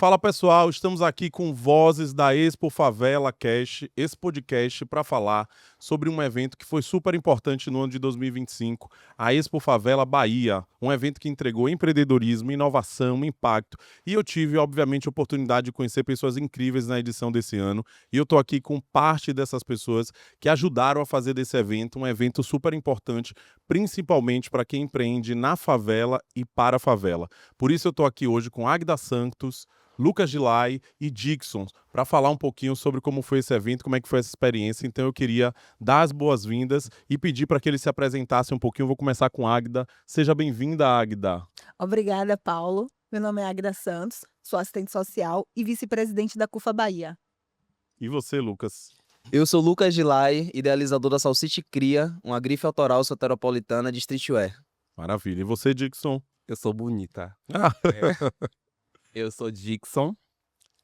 Fala pessoal, estamos aqui com vozes da Expo Favela Cash, esse podcast para falar sobre um evento que foi super importante no ano de 2025, a Expo Favela Bahia, um evento que entregou empreendedorismo, inovação, impacto, e eu tive, obviamente, a oportunidade de conhecer pessoas incríveis na edição desse ano, e eu estou aqui com parte dessas pessoas que ajudaram a fazer desse evento um evento super importante, principalmente para quem empreende na favela e para a favela. Por isso eu estou aqui hoje com Agda Santos, Lucas Gilay e Dixon, para falar um pouquinho sobre como foi esse evento, como é que foi essa experiência. Então eu queria dar as boas-vindas e pedir para que eles se apresentassem um pouquinho. Eu vou começar com a Agda. Seja bem-vinda, Agda. Obrigada, Paulo. Meu nome é Agda Santos, sou assistente social e vice-presidente da CUFA Bahia. E você, Lucas? Eu sou Lucas Gilay, idealizador da Salsicha Cria, uma grife autoral soteropolitana de streetwear. Maravilha. E você, Dixon? Eu sou bonita. Ah, Eu sou Dixon,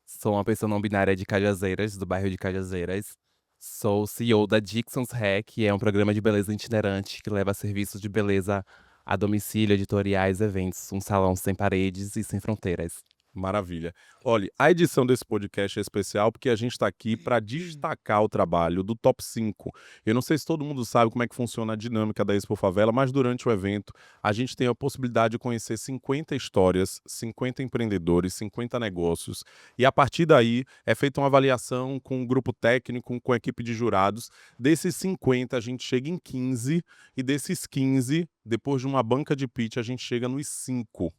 sou uma pessoa não binária de Cajazeiras, do bairro de Cajazeiras. Sou o CEO da Dixon's Hair, que é um programa de beleza itinerante que leva serviços de beleza a domicílio, editoriais, eventos, um salão sem paredes e sem fronteiras. Maravilha. Olha, a edição desse podcast é especial porque a gente está aqui para destacar o trabalho do Top 5. Eu não sei se todo mundo sabe como é que funciona a dinâmica da Expo Favela, mas durante o evento a gente tem a possibilidade de conhecer 50 histórias, 50 empreendedores, 50 negócios. E a partir daí é feita uma avaliação com um grupo técnico, com a equipe de jurados. Desses 50 a gente chega em 15 e desses 15, depois de uma banca de pitch, a gente chega nos 5.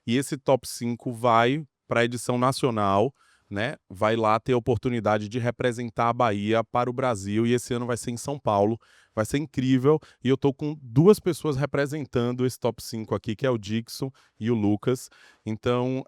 E esse top 5 vai para a edição nacional, né? Vai lá ter a oportunidade de representar a Bahia para o Brasil, e esse ano vai ser em São Paulo. Vai ser incrível, e eu tô com duas pessoas representando esse top 5 aqui, que é o Dixon e o Lucas. Então,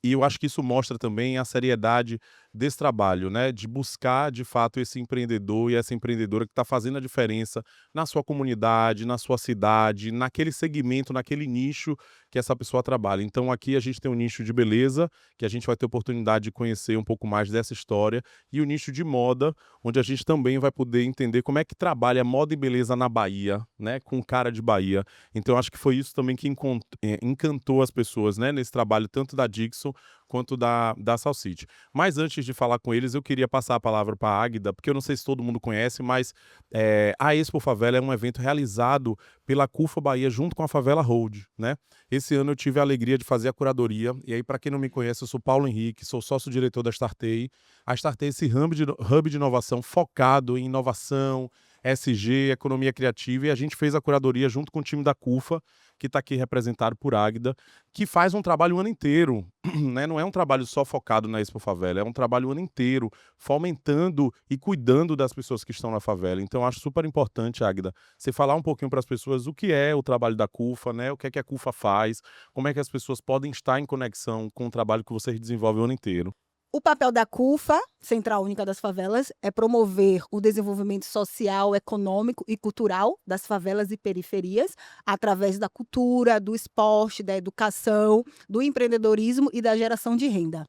e eu acho que isso mostra também a seriedade desse trabalho, né? De buscar, de fato, esse empreendedor e essa empreendedora que está fazendo a diferença na sua comunidade, na sua cidade, naquele segmento, naquele nicho que essa pessoa trabalha. Então, aqui a gente tem um nicho de beleza, que a gente vai ter oportunidade de conhecer um pouco mais dessa história, e o nicho de moda, onde a gente também vai poder entender como é que trabalha moda e beleza na Bahia, né, com cara de Bahia. Então acho que foi isso também que encantou as pessoas, né, nesse trabalho tanto da Dixon quanto da Salsite. Mas antes de falar com eles, eu queria passar a palavra para a Águida, porque eu não sei se todo mundo conhece, mas a Expo Favela é um evento realizado pela CUFA Bahia junto com a Favela Road, né? Esse ano eu tive a alegria de fazer a curadoria, e aí para quem não me conhece, eu sou Paulo Henrique, sou sócio-diretor da Startei. A Startei é esse hub de inovação focado em inovação, SG, economia criativa, e a gente fez a curadoria junto com o time da CUFA, que está aqui representado por Águida, que faz um trabalho o ano inteiro, né? Não é um trabalho só focado na Expo Favela, é um trabalho o ano inteiro, fomentando e cuidando das pessoas que estão na favela. Então, acho super importante, Águida, você falar um pouquinho para as pessoas o que é o trabalho da CUFA, né? O que é que a CUFA faz, como é que as pessoas podem estar em conexão com o trabalho que vocês desenvolvem o ano inteiro. O papel da CUFA, Central Única das Favelas, é promover o desenvolvimento social, econômico e cultural das favelas e periferias através da cultura, do esporte, da educação, do empreendedorismo e da geração de renda.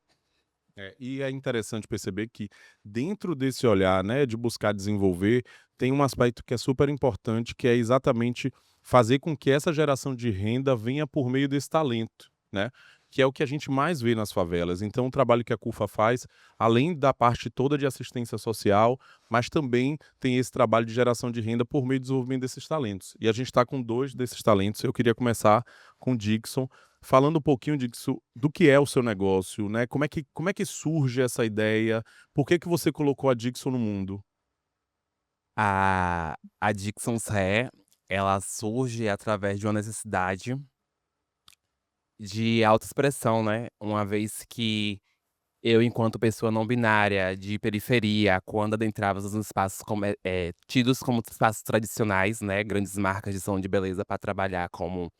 E é interessante perceber que dentro desse olhar, né, de buscar desenvolver, tem um aspecto que é super importante, que é exatamente fazer com que essa geração de renda venha por meio desse talento, né? Que é o que a gente mais vê nas favelas. Então, o trabalho que a CUFA faz, além da parte toda de assistência social, mas também tem esse trabalho de geração de renda por meio do desenvolvimento desses talentos. E a gente está com 2 desses talentos. Eu queria começar com o Dixon, falando um pouquinho, Dixon, do que é o seu negócio, né? Como é que surge essa ideia? Por que você colocou a Dixon no mundo? A Dixon's Hair, ela surge através de uma necessidade de autoexpressão, né? Uma vez que eu, enquanto pessoa não binária, de periferia, quando adentrava os espaços tidos como espaços tradicionais, né? Grandes marcas de salão de beleza para trabalhar como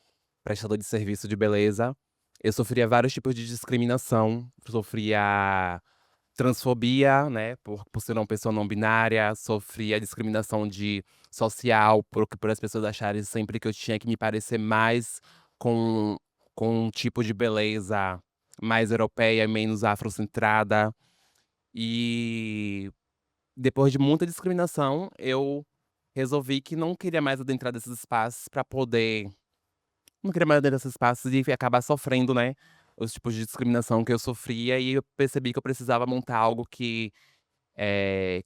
prestador de serviço de beleza, eu sofria vários tipos de discriminação, sofria transfobia, né, por ser uma pessoa não binária, sofria discriminação social, por as pessoas acharem sempre que eu tinha que me parecer mais com, com um tipo de beleza mais europeia, menos afrocentrada. E depois de muita discriminação, eu resolvi que não queria mais adentrar desses espaços para poder. Não queria mais adentrar desses espaços e acabar sofrendo, né? os tipos de discriminação que eu sofria e eu percebi que eu precisava montar algo que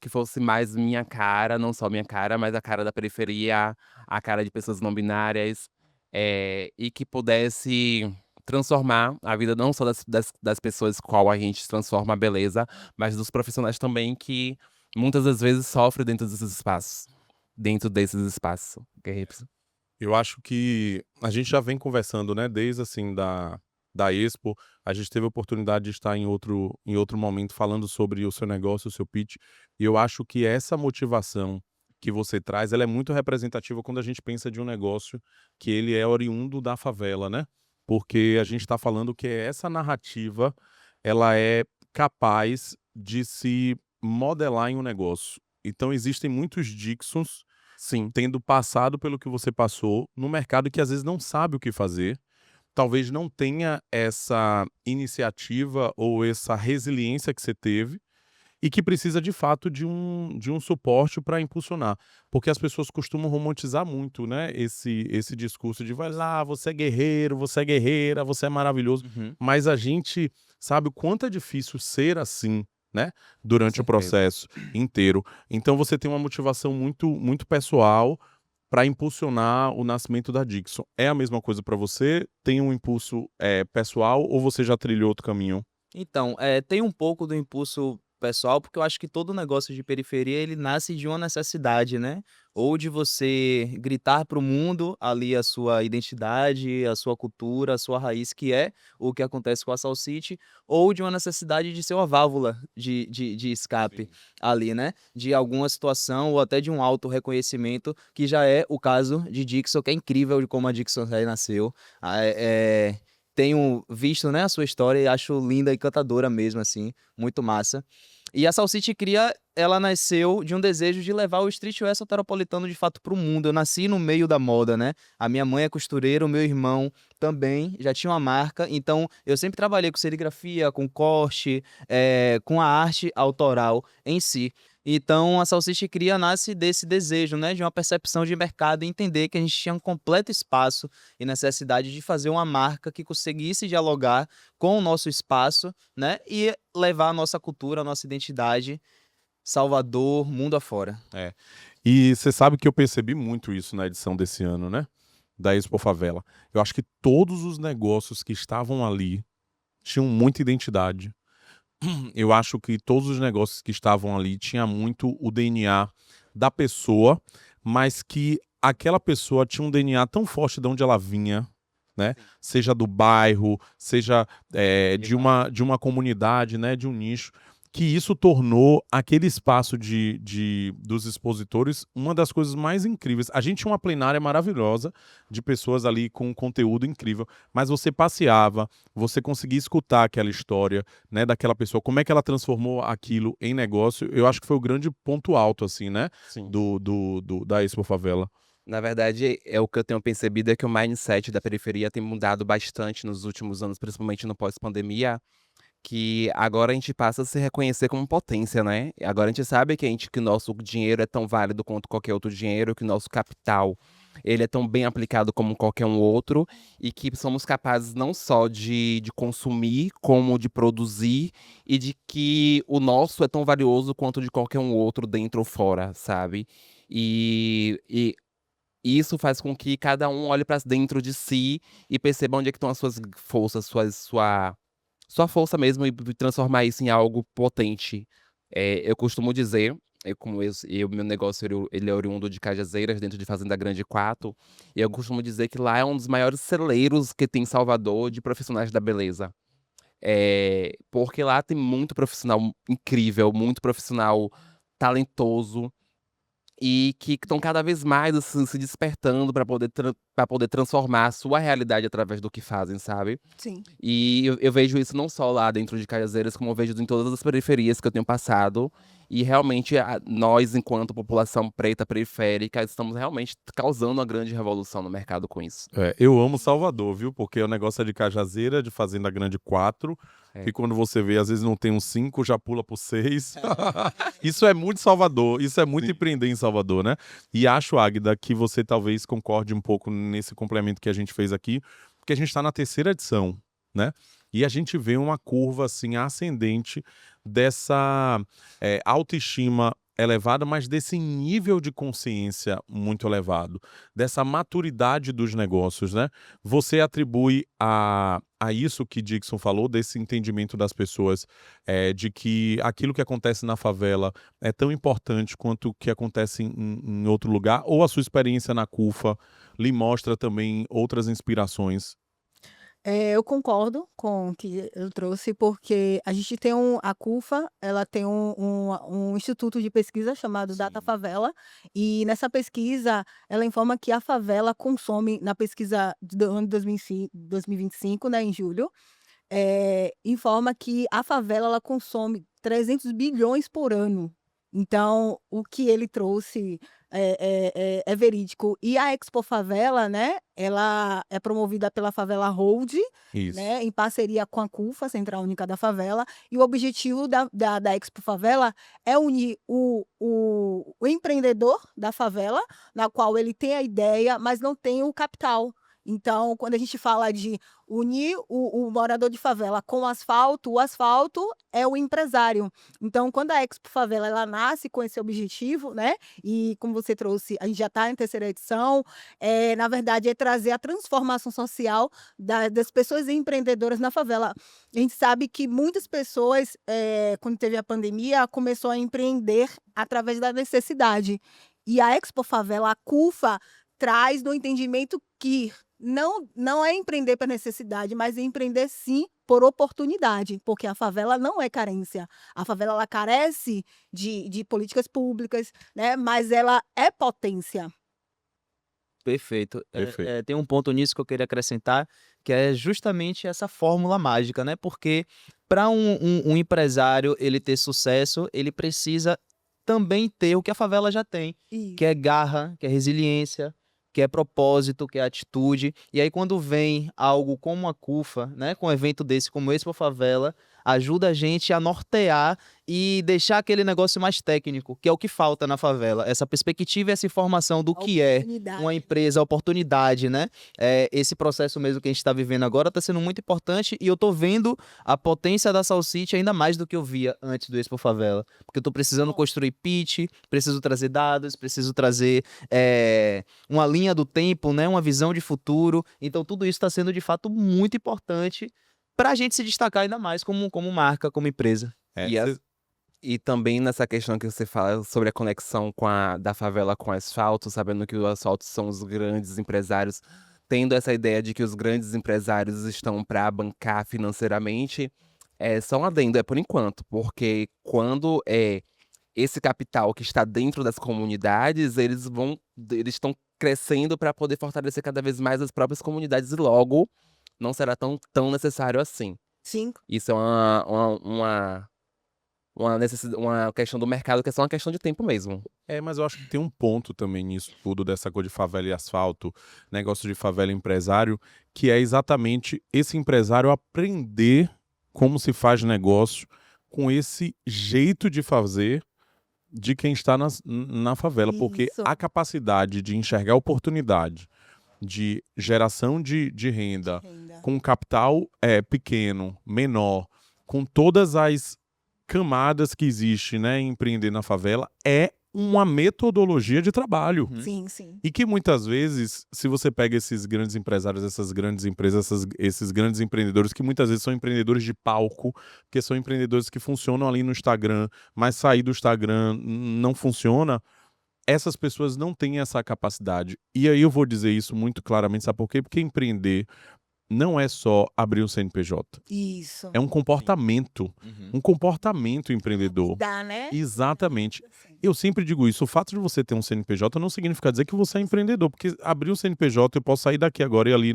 fosse mais minha cara, não só minha cara, mas a cara da periferia, a cara de pessoas não binárias, e que pudesse transformar a vida não só das pessoas qual a gente transforma a beleza, mas dos profissionais também que muitas das vezes sofrem dentro desses espaços. Eu acho que a gente já vem conversando, né, desde assim da Expo, a gente teve a oportunidade de estar em outro momento falando sobre o seu negócio, o seu pitch, e eu acho que essa motivação que você traz, ela é muito representativa quando a gente pensa de um negócio que ele é oriundo da favela, né? Porque a gente está falando que essa narrativa, ela é capaz de se modelar em um negócio. Então existem muitos Dixons Sim, tendo passado pelo que você passou no mercado que às vezes não sabe o que fazer, talvez não tenha essa iniciativa ou essa resiliência que você teve e que precisa de fato de um suporte para impulsionar. Porque as pessoas costumam romantizar muito, né, esse discurso de vai lá, você é guerreiro, você é guerreira, você é maravilhoso. Uhum, Mas a gente sabe o quanto é difícil ser assim, né, com durante o certeza. processo inteiro. Então você tem uma motivação muito, muito pessoal para impulsionar o nascimento da Dixon. É a mesma coisa para você? Tem um impulso pessoal ou você já trilhou outro caminho? Então, tem um pouco do impulso pessoal, porque eu acho que todo negócio de periferia ele nasce de uma necessidade, né? Ou de você gritar para o mundo ali a sua identidade, a sua cultura, a sua raiz, que é o que acontece com a Salsite, ou de uma necessidade de ser uma válvula de escape ali, né? De alguma situação ou até de um auto-reconhecimento, que já é o caso de Dixon, que é incrível de como a Dixon nasceu. Ah, tenho visto, né, a sua história e acho linda e encantadora mesmo, assim, muito massa. E a Salsite Cria, ela nasceu de um desejo de levar o streetwear soteropolitano de fato para o mundo. Eu nasci no meio da moda, né? A minha mãe é costureira, o meu irmão também já tinha uma marca, então eu sempre trabalhei com serigrafia, com corte, com a arte autoral em si. Então, a Salsicha Cria nasce desse desejo, né, de uma percepção de mercado e entender que a gente tinha um completo espaço e necessidade de fazer uma marca que conseguisse dialogar com o nosso espaço, né, e levar a nossa cultura, a nossa identidade, Salvador, mundo afora. E você sabe que eu percebi muito isso na edição desse ano, né? Da Expo Favela. Eu acho que todos os negócios que estavam ali tinham muita identidade. Eu acho que todos os negócios que estavam ali tinha muito o DNA da pessoa, mas que aquela pessoa tinha um DNA tão forte de onde ela vinha, né? Seja do bairro, seja de uma comunidade, né? De um nicho, que isso tornou aquele espaço dos expositores uma das coisas mais incríveis. A gente tinha uma plenária maravilhosa de pessoas ali com um conteúdo incrível, mas você passeava, você conseguia escutar aquela história, né, daquela pessoa, como é que ela transformou aquilo em negócio. Eu acho que foi o grande ponto alto, assim, né, Sim. da Expo Favela. Na verdade, o que eu tenho percebido é que o mindset da periferia tem mudado bastante nos últimos anos, principalmente no pós-pandemia, que agora a gente passa a se reconhecer como potência, né? Agora a gente sabe que o nosso dinheiro é tão válido quanto qualquer outro dinheiro, que o nosso capital, ele é tão bem aplicado como qualquer um outro, e que somos capazes não só de consumir, como de produzir, e de que o nosso é tão valioso quanto de qualquer um outro dentro ou fora, sabe? E isso faz com que cada um olhe para dentro de si e perceba onde é que estão as suas forças, sua força mesmo, e transformar isso em algo potente. Eu costumo dizer, como meu negócio ele é oriundo de Cajazeiras, dentro de Fazenda Grande 4, e eu costumo dizer que lá é um dos maiores celeiros que tem em Salvador de profissionais da beleza. Porque lá tem muito profissional incrível, muito profissional talentoso, e que estão cada vez mais assim, se despertando para poder transformar a sua realidade através do que fazem, sabe? Sim. E eu vejo isso não só lá dentro de Cajazeiras, como eu vejo em todas as periferias que eu tenho passado. E realmente nós, enquanto população preta periférica, estamos realmente causando uma grande revolução no mercado com isso. Eu amo Salvador, viu? Porque o negócio é de Cajazeira, de Fazenda Grande 4, É. que quando você vê, às vezes não tem um 5, já pula pro 6. Isso é muito Salvador, isso é muito empreender em Salvador, né? E acho, Águida, que você talvez concorde um pouco nesse complemento que a gente fez aqui, porque a gente está na terceira edição, né? E a gente vê uma curva assim ascendente dessa autoestima elevada, mas desse nível de consciência muito elevado, dessa maturidade dos negócios, né? Você atribui a isso que Dixon falou, desse entendimento das pessoas, de que aquilo que acontece na favela é tão importante quanto o que acontece em outro lugar, ou a sua experiência na CUFA lhe mostra também outras inspirações? Eu concordo com o que eu trouxe, porque a gente tem a CUFA, ela tem um instituto de pesquisa chamado Data Sim. Favela, e nessa pesquisa ela informa que a favela consome, na pesquisa do ano 2025, né, em julho, informa que a favela ela consome 300 bilhões por ano. Então, o que ele trouxe é verídico. E a Expo Favela, né, ela é promovida pela Favela Hold, Isso. né, em parceria com a CUFA, Central Única da Favela, e o objetivo da Expo Favela é unir o empreendedor da favela, na qual ele tem a ideia, mas não tem o capital. Então, quando a gente fala de unir o morador de favela com o asfalto é o empresário. Então, quando a Expo Favela ela nasce com esse objetivo, né? E como você trouxe, a gente já está em terceira edição, na verdade, é trazer a transformação social das pessoas empreendedoras na favela. A gente sabe que muitas pessoas, quando teve a pandemia, começou a empreender através da necessidade. E a Expo Favela, a CUFA, traz no entendimento que não é empreender por necessidade, mas é empreender sim por oportunidade, porque a favela não é carência. A favela ela carece de políticas públicas, né? Mas ela é potência. Perfeito. Perfeito. Tem um ponto nisso que eu queria acrescentar, que é justamente essa fórmula mágica, né? Porque para um empresário ele ter sucesso, ele precisa também ter o que a favela já tem, que é garra, que é resiliência, que é propósito, que é atitude. E aí quando vem algo como a CUFA, né, com um evento desse como esse para Favela, ajuda a gente a nortear e deixar aquele negócio mais técnico, que é o que falta na favela. Essa perspectiva e essa informação do que é uma empresa, a oportunidade, né? Esse processo mesmo que a gente está vivendo agora está sendo muito importante e eu tô vendo a potência da Salsite ainda mais do que eu via antes do Expo Favela. Porque eu tô precisando construir pitch, preciso trazer dados, preciso trazer uma linha do tempo, né? Uma visão de futuro. Então tudo isso está sendo de fato muito importante para a gente se destacar ainda mais como marca, como empresa. E também nessa questão que você fala sobre a conexão da favela com o asfalto, sabendo que os asfaltos são os grandes empresários, tendo essa ideia de que os grandes empresários estão para bancar financeiramente, só um adendo, por enquanto, porque quando esse capital que está dentro das comunidades, eles estão crescendo para poder fortalecer cada vez mais as próprias comunidades e logo não será tão necessário assim. Sim. Isso é uma questão do mercado que é só uma questão de tempo mesmo. Mas eu acho que tem um ponto também nisso tudo, dessa coisa de favela e asfalto, negócio de favela e empresário, que é exatamente esse empresário aprender como se faz negócio com esse jeito de fazer de quem está na favela. Porque Isso. a capacidade de enxergar oportunidade, de geração de renda, com capital pequeno, menor, com todas as camadas que existem, né, em empreender na favela, é uma metodologia de trabalho. Sim, sim. E que muitas vezes, se você pega esses grandes empresários, essas grandes empresas, esses grandes empreendedores, que muitas vezes são empreendedores de palco, porque são empreendedores que funcionam ali no Instagram, mas sair do Instagram não funciona, essas pessoas não têm essa capacidade. E aí eu vou dizer isso muito claramente, sabe por quê? Porque empreender não é só abrir um CNPJ. Isso. É um comportamento. Um comportamento empreendedor. Dá, né? Exatamente. Eu sempre digo isso, o fato de você ter um CNPJ não significa dizer que você é empreendedor, porque abrir um CNPJ, eu posso sair daqui agora e ali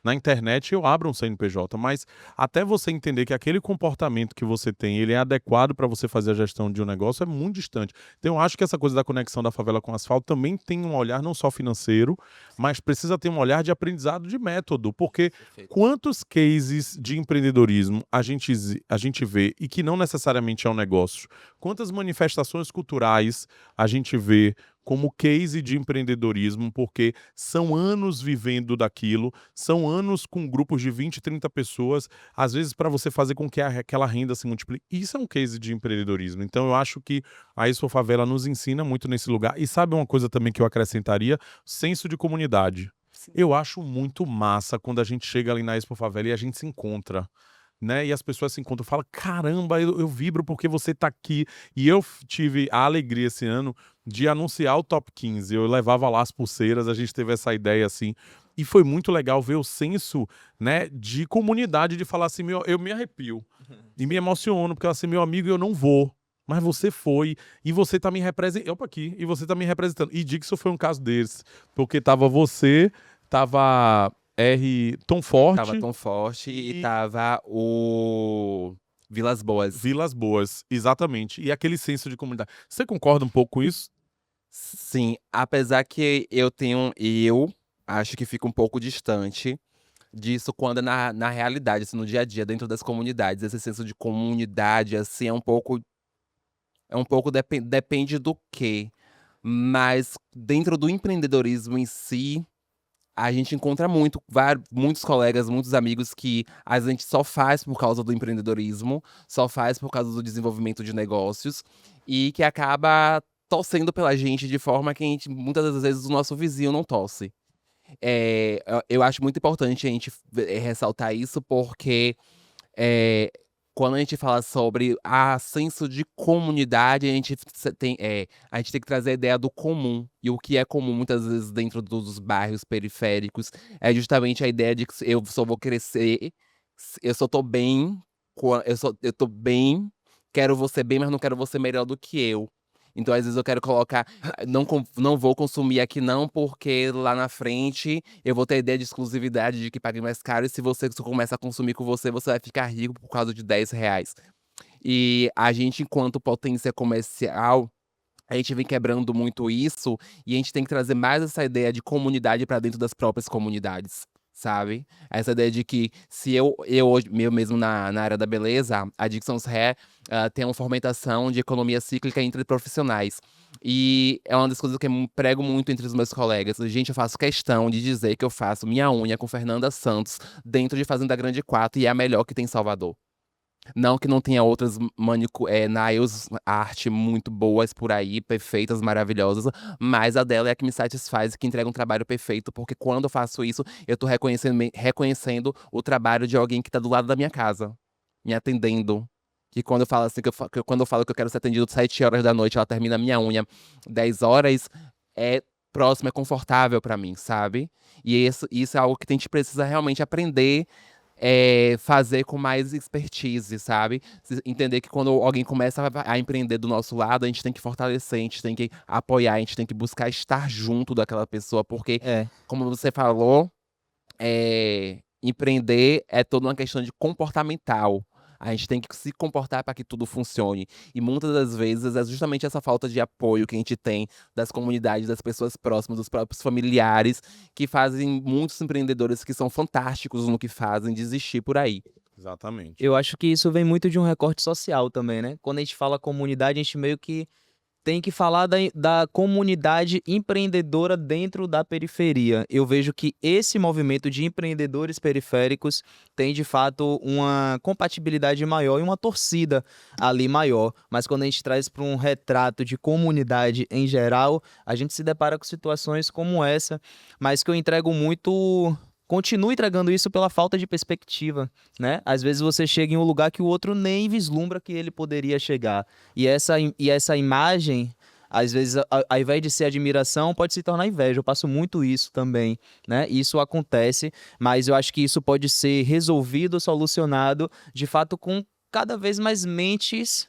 na internet eu abro um CNPJ, mas até você entender que aquele comportamento que você tem, ele é adequado para você fazer a gestão de um negócio, é muito distante. Então eu acho que essa coisa da conexão da favela com o asfalto também tem um olhar não só financeiro, mas precisa ter um olhar de aprendizado de método, porque quantos cases de empreendedorismo a gente vê e que não necessariamente é um negócio? Quantas manifestações culturais a gente vê como case de empreendedorismo, porque são anos vivendo daquilo, são anos com grupos de 20, 30 pessoas, às vezes para você fazer com que aquela renda se multiplique. Isso é um case de empreendedorismo. Então eu acho que a Expo Favela nos ensina muito nesse lugar. E sabe uma coisa também que eu acrescentaria? Senso de comunidade. Eu acho muito massa quando a gente chega ali na Expo Favela e a gente se encontra, né? E as pessoas se encontram e falam: caramba, eu vibro porque você tá aqui. E eu tive a alegria esse ano de anunciar o Top 15. Eu levava lá as pulseiras, a gente teve essa ideia assim. E foi muito legal ver o senso, né, de comunidade, de falar assim: eu me arrepio e me emociono, porque assim, meu amigo, eu não vou. Mas você foi, e você tá me representando. Opa, aqui, e você tá me representando. E Dixon foi um caso desse, porque tava você, tava Tom Forte. Tava Tom Forte e tava o Vilas Boas. Vilas Boas, exatamente. E aquele senso de comunidade. Você concorda um pouco com isso? Sim, apesar que eu acho que fica um pouco distante disso quando é na realidade, assim, no dia a dia, dentro das comunidades. Esse senso de comunidade, assim, depende do quê. Mas dentro do empreendedorismo em si, a gente encontra muitos colegas, muitos amigos que a gente só faz por causa do empreendedorismo, só faz por causa do desenvolvimento de negócios e que acaba torcendo pela gente de forma que a gente, muitas das vezes, o nosso vizinho não torce. Eu acho muito importante a gente ressaltar isso porque é, quando a gente fala sobre senso de comunidade, a gente tem que trazer a ideia do comum. E o que é comum, muitas vezes, dentro dos bairros periféricos, é justamente a ideia de que eu só vou crescer, eu só tô bem, eu tô bem, quero você bem, mas não quero você melhor do que eu. Então, às vezes, eu quero colocar, não vou consumir aqui não, porque lá na frente eu vou ter a ideia de exclusividade de que pague mais caro. E se você começa a consumir com você, você vai ficar rico por causa de R$ 10. E a gente, enquanto potência comercial, a gente vem quebrando muito isso. E a gente tem que trazer mais essa ideia de comunidade para dentro das próprias comunidades, sabe? Essa ideia de que se eu hoje, eu mesmo na área da beleza, a Dixon's Hair tem uma fomentação de economia cíclica entre profissionais. E é uma das coisas que eu prego muito entre os meus colegas. Gente, eu faço questão de dizer que eu faço minha unha com Fernanda Santos dentro de Fazenda Grande 4 e é a melhor que tem em Salvador. Não que não tenha outras nails art muito boas por aí, perfeitas, maravilhosas, mas a dela é a que me satisfaz e que entrega um trabalho perfeito, porque quando eu faço isso, eu tô reconhecendo o trabalho de alguém que tá do lado da minha casa, me atendendo. Que quando eu falo assim, quando eu falo que eu quero ser atendido 7 horas da noite, ela termina a minha unha 10 horas, é próximo, é confortável pra mim, sabe? E isso é algo que a gente precisa realmente aprender fazer com mais expertise, sabe? Entender que quando alguém começa a empreender do nosso lado, a gente tem que fortalecer, a gente tem que apoiar, a gente tem que buscar estar junto daquela pessoa, porque, como você falou, empreender é toda uma questão de comportamental. A gente tem que se comportar para que tudo funcione. E muitas das vezes é justamente essa falta de apoio que a gente tem das comunidades, das pessoas próximas, dos próprios familiares, que fazem muitos empreendedores que são fantásticos no que fazem desistir por aí. Exatamente. Eu acho que isso vem muito de um recorte social também, né? Quando a gente fala comunidade, a gente meio que tem que falar da comunidade empreendedora dentro da periferia. Eu vejo que esse movimento de empreendedores periféricos tem, de fato, uma compatibilidade maior e uma torcida ali maior. Mas quando a gente traz para um retrato de comunidade em geral, a gente se depara com situações como essa, mas que eu entrego muito... Continuo entregando isso pela falta de perspectiva, né? Às vezes você chega em um lugar que o outro nem vislumbra que ele poderia chegar. E essa imagem, às vezes, ao invés de ser admiração, pode se tornar inveja. Eu passo muito isso também, né? Isso acontece, mas eu acho que isso pode ser resolvido, solucionado, de fato, com cada vez mais mentes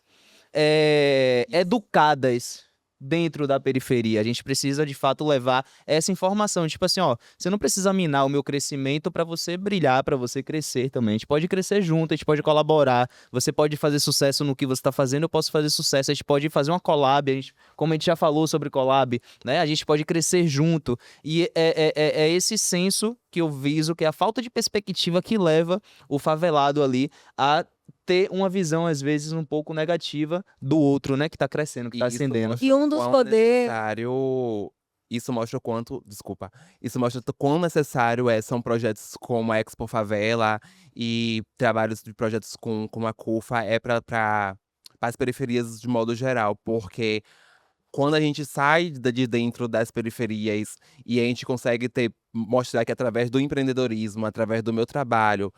educadas dentro da periferia. A gente precisa, de fato, levar essa informação. Tipo assim, ó, você não precisa minar o meu crescimento para você brilhar, para você crescer também. A gente pode crescer junto, a gente pode colaborar. Você pode fazer sucesso no que você está fazendo, eu posso fazer sucesso. A gente pode fazer uma collab, como a gente já falou sobre collab, né? A gente pode crescer junto. E é esse senso que eu viso, que é a falta de perspectiva que leva o favelado ali a ter uma visão, às vezes, um pouco negativa do outro, né? Que tá crescendo, que tá Isso ascendendo. mostra E um dos quão poderes. necessário. Isso mostra o quanto. Desculpa. Isso mostra o quão necessário são projetos como a Expo Favela e trabalhos de projetos como a CUFA para as periferias de modo geral, porque quando a gente sai de dentro das periferias e a gente consegue mostrar que através do empreendedorismo, através do meu trabalho,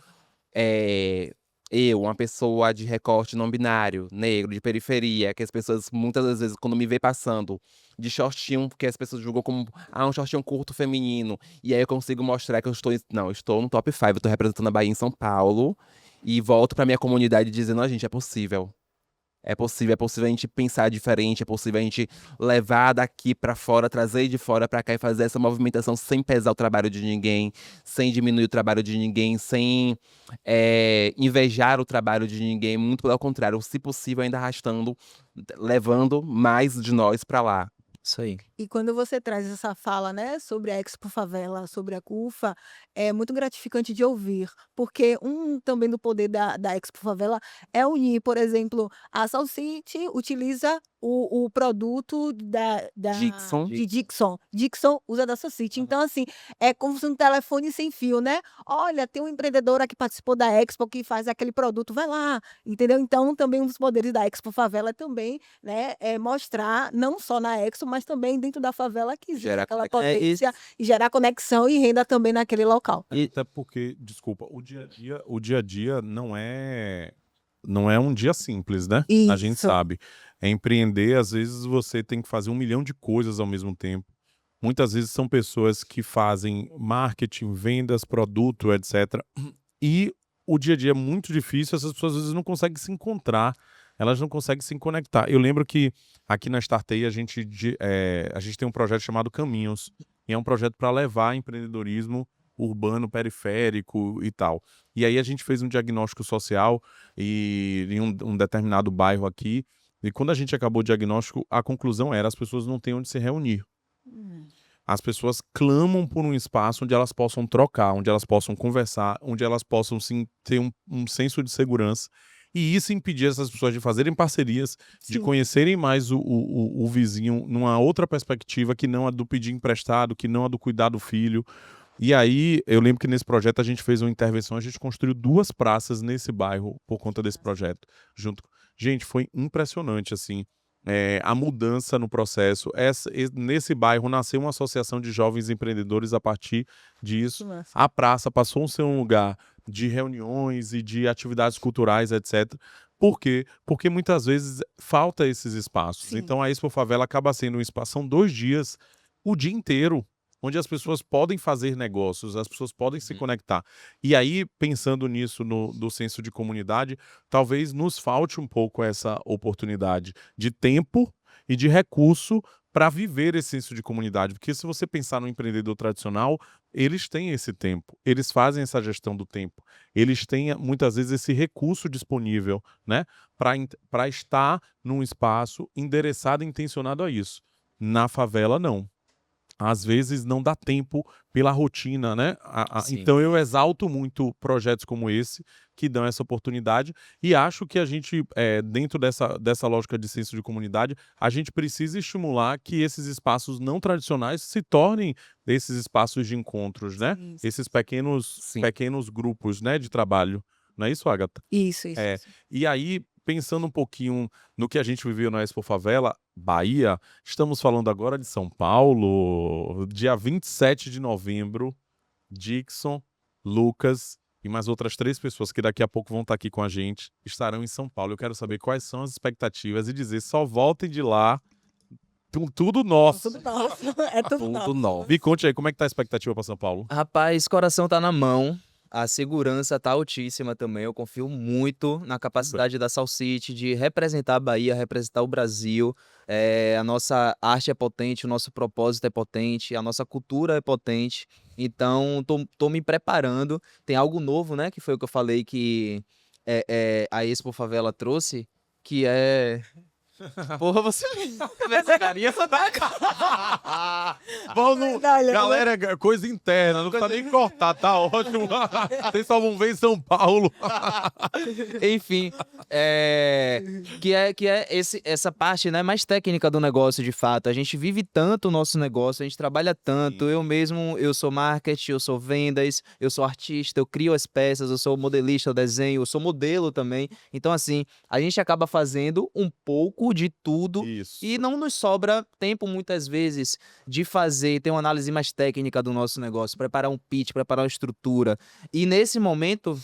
é, eu, uma pessoa de recorte não binário, negro, de periferia, que as pessoas muitas das vezes, quando me vê passando de shortinho, porque as pessoas julgam como um shortinho curto feminino, e aí eu consigo mostrar que não, eu estou no top 5, eu estou representando a Bahia em São Paulo, e volto para minha comunidade dizendo, gente, é possível. É possível a gente pensar diferente, é possível a gente levar daqui pra fora, trazer de fora pra cá e fazer essa movimentação sem pesar o trabalho de ninguém, sem diminuir o trabalho de ninguém, sem invejar o trabalho de ninguém, muito pelo contrário, se possível ainda arrastando, levando mais de nós pra lá. Isso aí. E quando você traz essa fala, né, sobre a Expo Favela, sobre a CUFA, é muito gratificante de ouvir, porque também do poder da Expo Favela é unir, por exemplo, a Salsite utiliza o produto Dixon. de Dixon. Dixon usa da Salsite. Então, assim, é como se um telefone sem fio, né? Olha, tem um empreendedor que participou da Expo que faz aquele produto, vai lá, entendeu? Então, também um dos poderes da Expo Favela é também, né, mostrar, não só na Expo, mas também dentro da favela que existe Gerar aquela conexão. potência e gerar conexão e renda também naquele local. Até porque, desculpa, o dia a dia não é um dia simples, né? A gente Isso. sabe. Empreender, às vezes você tem que fazer 1 milhão de coisas ao mesmo tempo. Muitas vezes são pessoas que fazem marketing, vendas, produto, etc. E o dia a dia é muito difícil, essas pessoas às vezes não conseguem se encontrar, elas não conseguem se conectar. Eu lembro que aqui na Startei a gente tem um projeto chamado Caminhos, e é um projeto para levar empreendedorismo urbano, periférico e tal. E aí a gente fez um diagnóstico social em um determinado bairro aqui, e quando a gente acabou o diagnóstico, a conclusão era: as pessoas não têm onde se reunir. As pessoas clamam por um espaço onde elas possam trocar, onde elas possam conversar, onde elas possam sim ter um senso de segurança. E isso impedir essas pessoas de fazerem parcerias, de Sim. conhecerem mais o vizinho numa outra perspectiva que não a do pedir emprestado, que não a do cuidar do filho. E aí, eu lembro que nesse projeto a gente fez uma intervenção, a gente construiu 2 praças nesse bairro por conta desse projeto. Gente, foi impressionante, assim, a mudança no processo. Nesse bairro nasceu uma associação de jovens empreendedores a partir disso. Massa. A praça passou a ser um lugar de reuniões e de atividades culturais, etc. Por quê? Porque muitas vezes falta esses espaços. Sim. Então a Expo Favela acaba sendo um espaço, são 2 dias, o dia inteiro, onde as pessoas podem fazer negócios, as pessoas podem se conectar. E aí, pensando nisso do senso de comunidade, talvez nos falte um pouco essa oportunidade de tempo e de recurso para viver esse senso de comunidade. Porque se você pensar no empreendedor tradicional, eles têm esse tempo, eles fazem essa gestão do tempo, eles têm muitas vezes esse recurso disponível, né, para estar num espaço endereçado e intencionado a isso. Na favela, não. Às vezes não dá tempo pela rotina, né? Sim. Então eu exalto muito projetos como esse, que dão essa oportunidade, e acho que a gente, dentro dessa lógica de senso de comunidade, a gente precisa estimular que esses espaços não tradicionais se tornem esses espaços de encontros, né? Sim, sim. Esses Sim. pequenos grupos, né, de trabalho. Não é isso, Agatha? Isso. E aí, pensando um pouquinho no que a gente viveu na Expo Favela, Bahia, estamos falando agora de São Paulo, dia 27 de novembro, Dixon, Lucas e mais outras 3 pessoas que daqui a pouco vão estar aqui com a gente, estarão em São Paulo. Eu quero saber quais são as expectativas e dizer, só voltem de lá, tudo nosso. Tudo nosso. É tudo Tudo nosso. novo. Me conte aí, como é que tá a expectativa para São Paulo? Rapaz, coração tá na mão. A segurança tá altíssima também. Eu confio muito na capacidade da Salsite de representar a Bahia, representar o Brasil. A nossa arte é potente, o nosso propósito é potente, a nossa cultura é potente. Então, tô me preparando. Tem algo novo, né? Que foi o que eu falei que a Expo Favela trouxe, que é Porra, você vê essa carinha, você tá... Vamos no... Olha, Galera, é coisa interna, não precisa nem cortar, tá ótimo. Vocês só vão ver em São Paulo. Enfim, que é essa parte, né, mais técnica do negócio, de fato. A gente vive tanto o nosso negócio, a gente trabalha tanto. Sim. Eu mesmo, eu sou marketing, eu sou vendas, eu sou artista, eu crio as peças, eu sou modelista, eu desenho, eu sou modelo também. Então, assim, a gente acaba fazendo um pouco de tudo Isso. e não nos sobra tempo, muitas vezes, de ter uma análise mais técnica do nosso negócio, preparar um pitch, preparar uma estrutura. E nesse momento,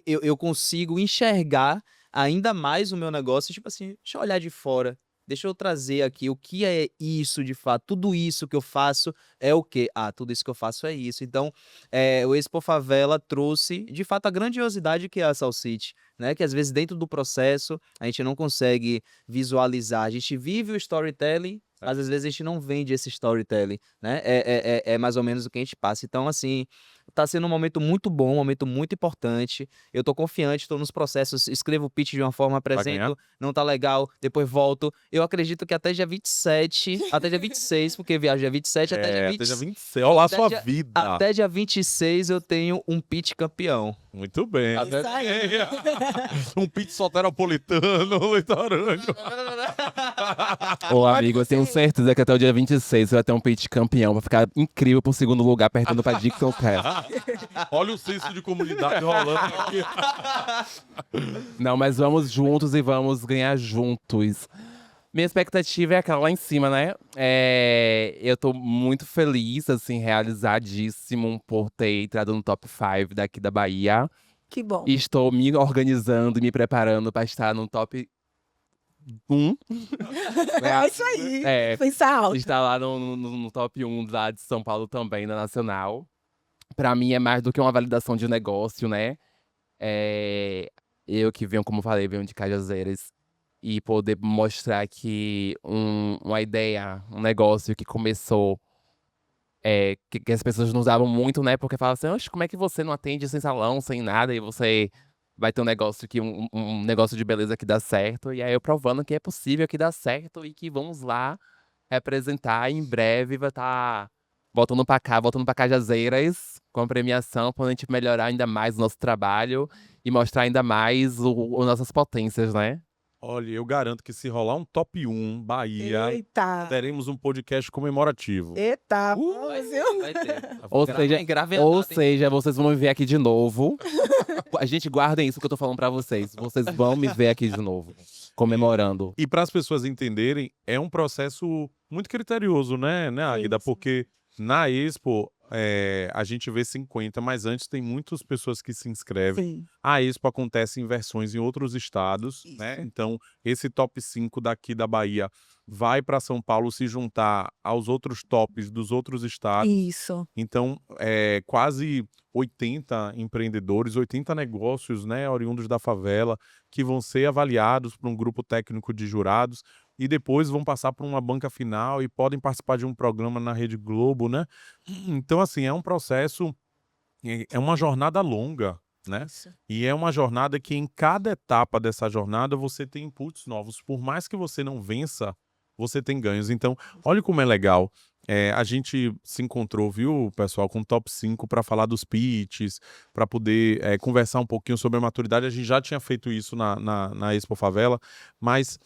eu consigo enxergar ainda mais o meu negócio, tipo assim, deixa eu olhar de fora, deixa eu trazer aqui o que é isso de fato, tudo isso que eu faço é o quê? Ah, tudo isso que eu faço é isso. Então, o Expo Favela trouxe, de fato, a grandiosidade que é a SalSity, né? Que às vezes dentro do processo a gente não consegue visualizar, a gente vive o storytelling, mas às vezes a gente não vende esse storytelling, né? É mais ou menos o que a gente passa. Então, assim, tá sendo um momento muito bom, um momento muito importante. Eu tô confiante, tô nos processos, escrevo o pitch de uma forma, ganhar? apresento, não tá legal, depois volto. Eu acredito que até dia 27, até dia 26, porque viajo dia 27 até dia É, 20, até dia 26. Olha lá a até sua dia- vida. até dia 26 eu tenho um pitch campeão. Muito bem. É isso aí. Um pitch soteropolitano, litorâneo. Ô, amigo, eu tenho certeza que até o dia 26 você vai ter um pitch campeão. Vai ficar incrível pro segundo lugar, apertando pra Dixon Cast. Olha o senso de comunidade rolando aqui. Não, mas vamos juntos e vamos ganhar juntos. Minha expectativa é aquela lá em cima, né? Eu tô muito feliz, assim, realizadíssimo por ter entrado no top 5 daqui da Bahia. Que bom. E estou me organizando e me preparando para estar no top 1. É isso aí. É, Pensar alto. estar lá no top 1 lá de São Paulo também, na Nacional. Para mim é mais do que uma validação de negócio, né? Eu que venho, como falei, venho de Cajazeiras. E poder mostrar que uma ideia, um negócio que começou, que as pessoas não usavam muito, né? Porque falavam assim, oxe, como é que você não atende sem salão, sem nada, e você vai ter um negócio um negócio de beleza que dá certo. E aí eu provando que é possível que dá certo e que vamos lá representar. Em breve vai estar voltando pra cá, voltando pra Cajazeiras, com a premiação, pra gente melhorar ainda mais o nosso trabalho e mostrar ainda mais as nossas potências, né? Olha, eu garanto que se rolar um top 1 Bahia, Eita. teremos um podcast comemorativo. Eita. Vai, Viu? vai ter. Ou seja, Gravem a Ou data, hein? seja, vocês vão me ver aqui de novo. A gente guardem isso que eu tô falando pra vocês. Vocês vão me ver aqui de novo, comemorando. E para as pessoas entenderem, é um processo muito criterioso, né, Águida? Isso. Porque na Expo a gente vê 50, mas antes tem muitas pessoas que se inscrevem. Sim. A Expo acontece em versões em outros estados, Isso. né? Então, esse top 5 daqui da Bahia vai para São Paulo se juntar aos outros tops dos outros estados. Isso. Então, quase 80 empreendedores, 80 negócios, né, oriundos da favela, que vão ser avaliados por um grupo técnico de jurados e depois vão passar por uma banca final e podem participar de um programa na Rede Globo, né? Então, assim, é um processo, é uma jornada longa, né? Isso. E é uma jornada que em cada etapa dessa jornada você tem inputs novos. Por mais que você não vença, você tem ganhos. Então, olha como é legal. A gente se encontrou, viu, pessoal, com o top 5 para falar dos pitches, para poder conversar um pouquinho sobre a maturidade. A gente já tinha feito isso na Expo Favela, mas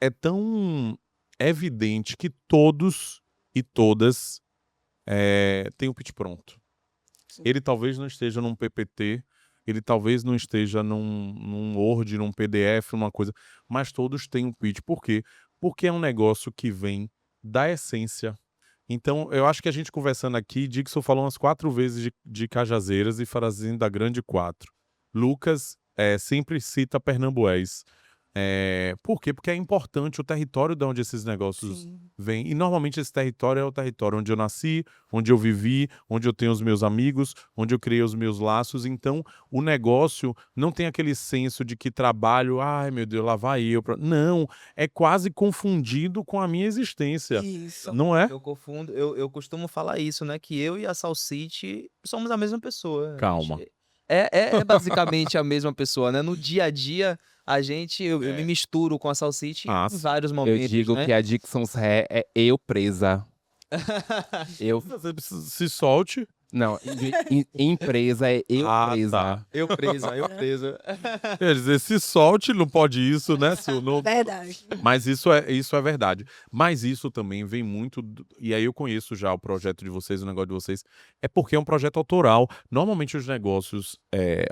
é tão evidente que todos e todas têm o pitch pronto. Sim. Ele talvez não esteja num PPT, ele talvez não esteja num Word, num PDF, numa coisa, mas todos têm um pitch. Por quê? Porque é um negócio que vem da essência. Então, eu acho que a gente conversando aqui, Dixon falou umas 4 vezes de Cajazeiras e Fazenda Grande 4. Lucas sempre cita Pernambués. Por quê? Porque é importante o território de onde esses negócios Sim. vêm. E normalmente esse território é o território onde eu nasci, onde eu vivi, onde eu tenho os meus amigos, onde eu criei os meus laços. Então, o negócio não tem aquele senso de que trabalho, ai meu Deus, lá vai eu. Não, é quase confundido com a minha existência. Isso. Não é? Eu confundo, eu costumo falar isso, né? Que eu e a SalSity somos a mesma pessoa. Calma. É basicamente a mesma pessoa, né? No dia a dia, eu me misturo com a Salsich Ah, em vários Eu momentos, digo né? que a Dixon's Hair é eu presa. Eu. Você se solte. Não, empresa é eu presa. Tá. Eu presa. Quer dizer, se solte, não pode isso, né? Se eu não... Verdade. Mas isso é verdade. Mas isso também vem muito. E aí eu conheço já o projeto de vocês, o negócio de vocês. É porque é um projeto autoral. Normalmente os negócios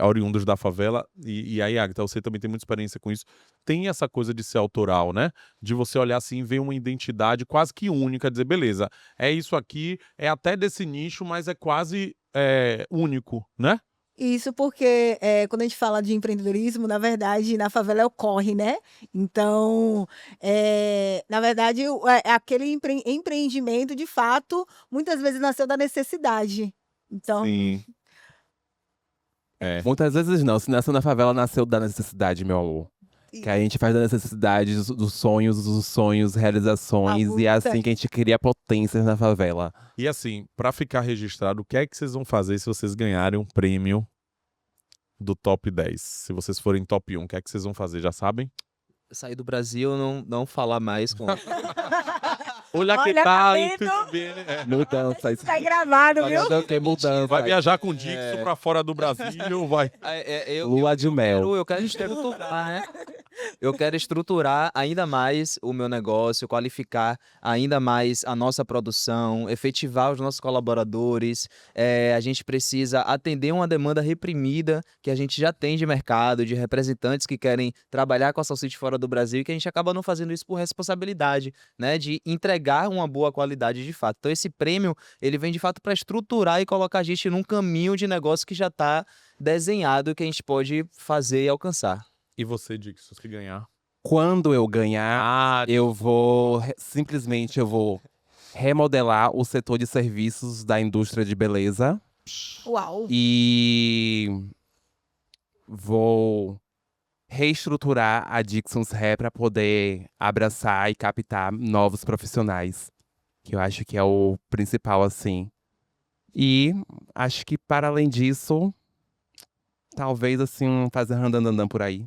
oriundos da favela, e aí, Agatha, você também tem muita experiência com isso, tem essa coisa de ser autoral, né? De você olhar assim e ver uma identidade quase que única, dizer, beleza, é isso aqui, é até desse nicho, mas é quase único, né? Isso porque quando a gente fala de empreendedorismo, na verdade, na favela ocorre, né? Então, na verdade, aquele empreendimento, de fato, muitas vezes nasceu da necessidade. Então, Sim. Muitas vezes não. Se nasceu na favela, nasceu da necessidade, meu amor. Que a gente faz da necessidade dos sonhos, realizações. E é assim que a gente cria potências na favela. E assim, pra ficar registrado, o que é que vocês vão fazer se vocês ganharem um prêmio do top 10? Se vocês forem top 1, o que é que vocês vão fazer? Já sabem? Sair do Brasil, não falar mais com... Olha que Olha, tá, tá hein? vendo? Mudança. Tá gravado, viu? Mudança. Vai viajar com o Dixon pra fora do Brasil, vai. Lua de mel. Eu quero estruturar, né? Eu quero estruturar ainda mais o meu negócio, qualificar ainda mais a nossa produção, efetivar os nossos colaboradores. A gente precisa atender uma demanda reprimida que a gente já tem de mercado, de representantes que querem trabalhar com a Salsich fora do Brasil e que a gente acaba não fazendo isso por responsabilidade, né? De entregar uma boa qualidade de fato. Então esse prêmio, ele vem de fato para estruturar e colocar a gente num caminho de negócio que já está desenhado, que a gente pode fazer e alcançar. E você, Dixon, se ganhar? Quando eu ganhar, eu vou simplesmente remodelar o setor de serviços da indústria de beleza Uau! e vou reestruturar a Dixon's Hair para poder abraçar e captar novos profissionais, que eu acho que é o principal, assim. E acho que, para além disso, talvez, assim, fazer randandandã por aí.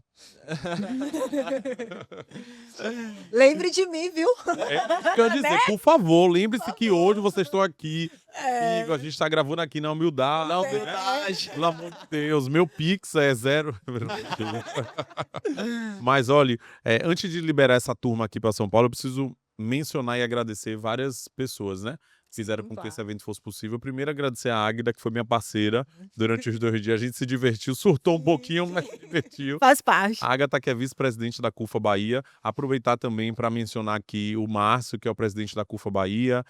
Lembre de mim, viu? Quer dizer, por favor, lembre-se que hoje vocês estão aqui comigo, a gente tá gravando aqui na humildade. Na humildade. Pelo amor de Deus, meu Pix é 0. Mas olha, antes de liberar essa turma aqui para São Paulo, eu preciso mencionar e agradecer várias pessoas, né? Fizeram com que esse evento fosse possível. Primeiro, agradecer a Águida, que foi minha parceira durante os 2 dias. A gente se divertiu, surtou um pouquinho, mas se divertiu. Faz parte. A Agatha, que é vice-presidente da CUFA Bahia. Aproveitar também para mencionar aqui o Márcio, que é o presidente da CUFA Bahia.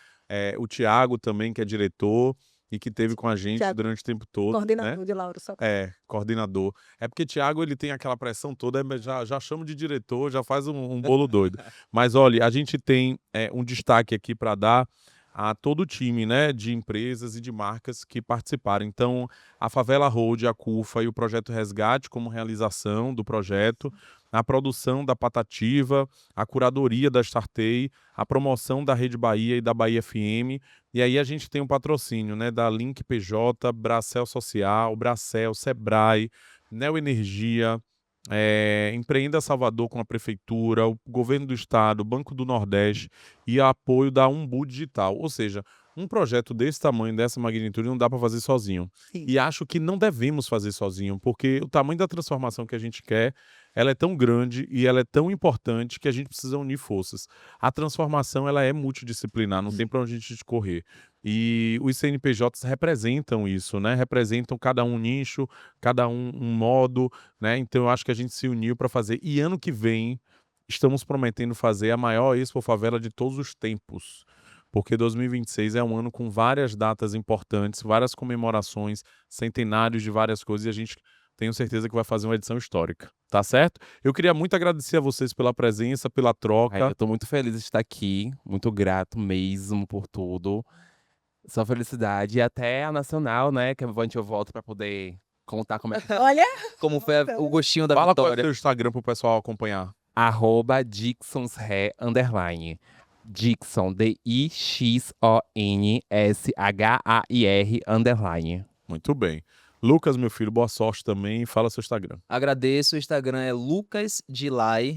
O Tiago também, que é diretor e que esteve com a gente Thiago, durante o tempo todo. Coordenador né? de Lauro Socorro. Coordenador. É porque Tiago, ele tem aquela pressão toda, já chama de diretor, já faz um bolo doido. Mas olha, a gente tem um destaque aqui para dar a todo o time, né, de empresas e de marcas que participaram. Então, a Favela Road, a CUFA e o Projeto Resgate como realização do projeto, a produção da Patativa, a curadoria da Startei, a promoção da Rede Bahia e da Bahia FM. E aí a gente tem um patrocínio, né, da Link PJ, Bracel Social, Bracel, Sebrae, Neo Energia, Empreenda Salvador com a Prefeitura, o Governo do Estado, o Banco do Nordeste e apoio da Umbu Digital. Ou seja, um projeto desse tamanho, dessa magnitude, não dá para fazer sozinho. Sim. E acho que não devemos fazer sozinho, porque o tamanho da transformação que a gente quer, ela é tão grande e ela é tão importante que a gente precisa unir forças. A transformação, ela é multidisciplinar, não tem para onde a gente correr. E os CNPJs representam isso, né? Representam cada um nicho, cada um modo, né? Então eu acho que a gente se uniu para fazer. E ano que vem, estamos prometendo fazer a maior Expo Favela de todos os tempos. Porque 2026 é um ano com várias datas importantes, várias comemorações, centenários de várias coisas, e a gente tenho certeza que vai fazer uma edição histórica, tá certo? Eu queria muito agradecer a vocês pela presença, pela troca. Eu tô muito feliz de estar aqui, muito grato mesmo por tudo. Só felicidade. E até a Nacional, né, que eu volto pra poder contar como é que Olha, Como foi o gostinho da Fala qual é o vitória. seu Instagram pro pessoal acompanhar. @DixonsHair_. Dixon, DIXONSHAIR_. Muito bem. Lucas, meu filho, boa sorte também. Fala seu Instagram. Agradeço, o Instagram é Lucas Dilay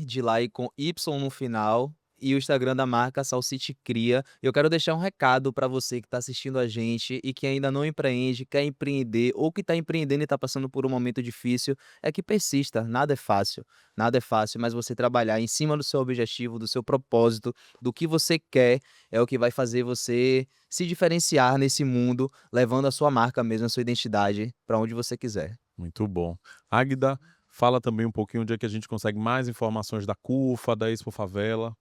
com Y no final. E o Instagram da marca Salsite Cria. Eu quero deixar um recado para você que está assistindo a gente e que ainda não empreende, quer empreender ou que está empreendendo e está passando por um momento difícil, é que persista. Nada é fácil, mas você trabalhar em cima do seu objetivo, do seu propósito, do que você quer, é o que vai fazer você se diferenciar nesse mundo, levando a sua marca mesmo, a sua identidade para onde você quiser. Muito bom. Águida, fala também um pouquinho onde é que a gente consegue mais informações da CUFA, da Expo Favela.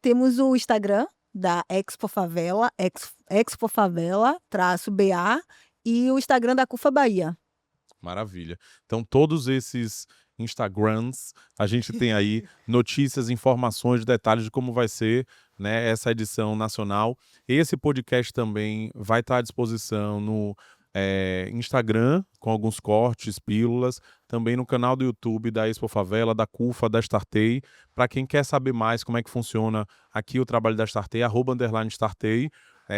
Temos o Instagram da Expo Favela, Expo Favela-BA, e o Instagram da CUFA Bahia. Maravilha. Então, todos esses Instagrams, a gente tem aí notícias, informações, detalhes de como vai ser, né, essa edição nacional. Esse podcast também vai estar à disposição no Instagram, com alguns cortes, pílulas, também no canal do YouTube da Expo Favela, da CUFA, da Startei. Para quem quer saber mais como é que funciona aqui o trabalho da Startei, @_Startei,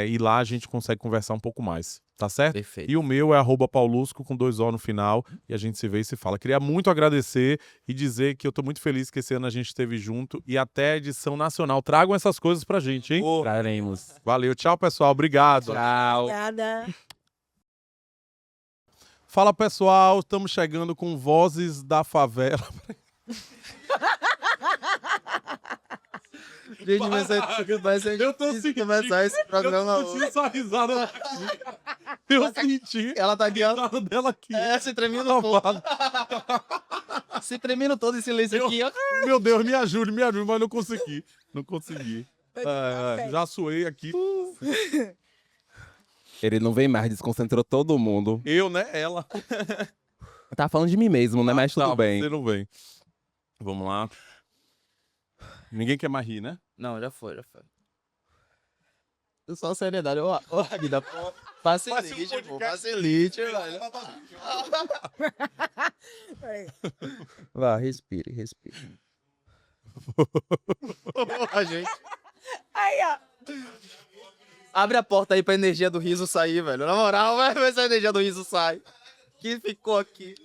e lá a gente consegue conversar um pouco mais, tá certo? Perfeito. E o meu é @Paulusco com 2 O no final, e a gente se vê e se fala. Queria muito agradecer e dizer que eu tô muito feliz que esse ano a gente esteve junto e até a edição nacional. Tragam essas coisas pra gente, hein? Traremos. Valeu, tchau pessoal, obrigado. Tchau. Obrigada. Fala pessoal, estamos chegando com Vozes da Favela. Gente, vai ser Eu tô difícil começar esse programa eu senti essa risada. Eu senti Ela tá aqui, a ó. risada dela aqui. Se tremendo todo. Se tremendo todo em silêncio aqui, ó. Meu Deus, me ajude, mas não consegui. Não consegui. Já suei aqui. Ele não vem mais, desconcentrou todo mundo. Eu, né? Ela. Tá falando de mim mesmo, né? Mas tudo Tá, bem. Você não vem. Vamos lá. Ninguém quer mais rir, né? Não, já foi. Só seriedade. Ô, Aguida, facilite, pô. Facilite, velho. Vá, respire. A gente. Aí, ó. Abre a porta aí pra energia do riso sair, velho. Na moral, vai ver se a energia do riso sai. Que ficou aqui.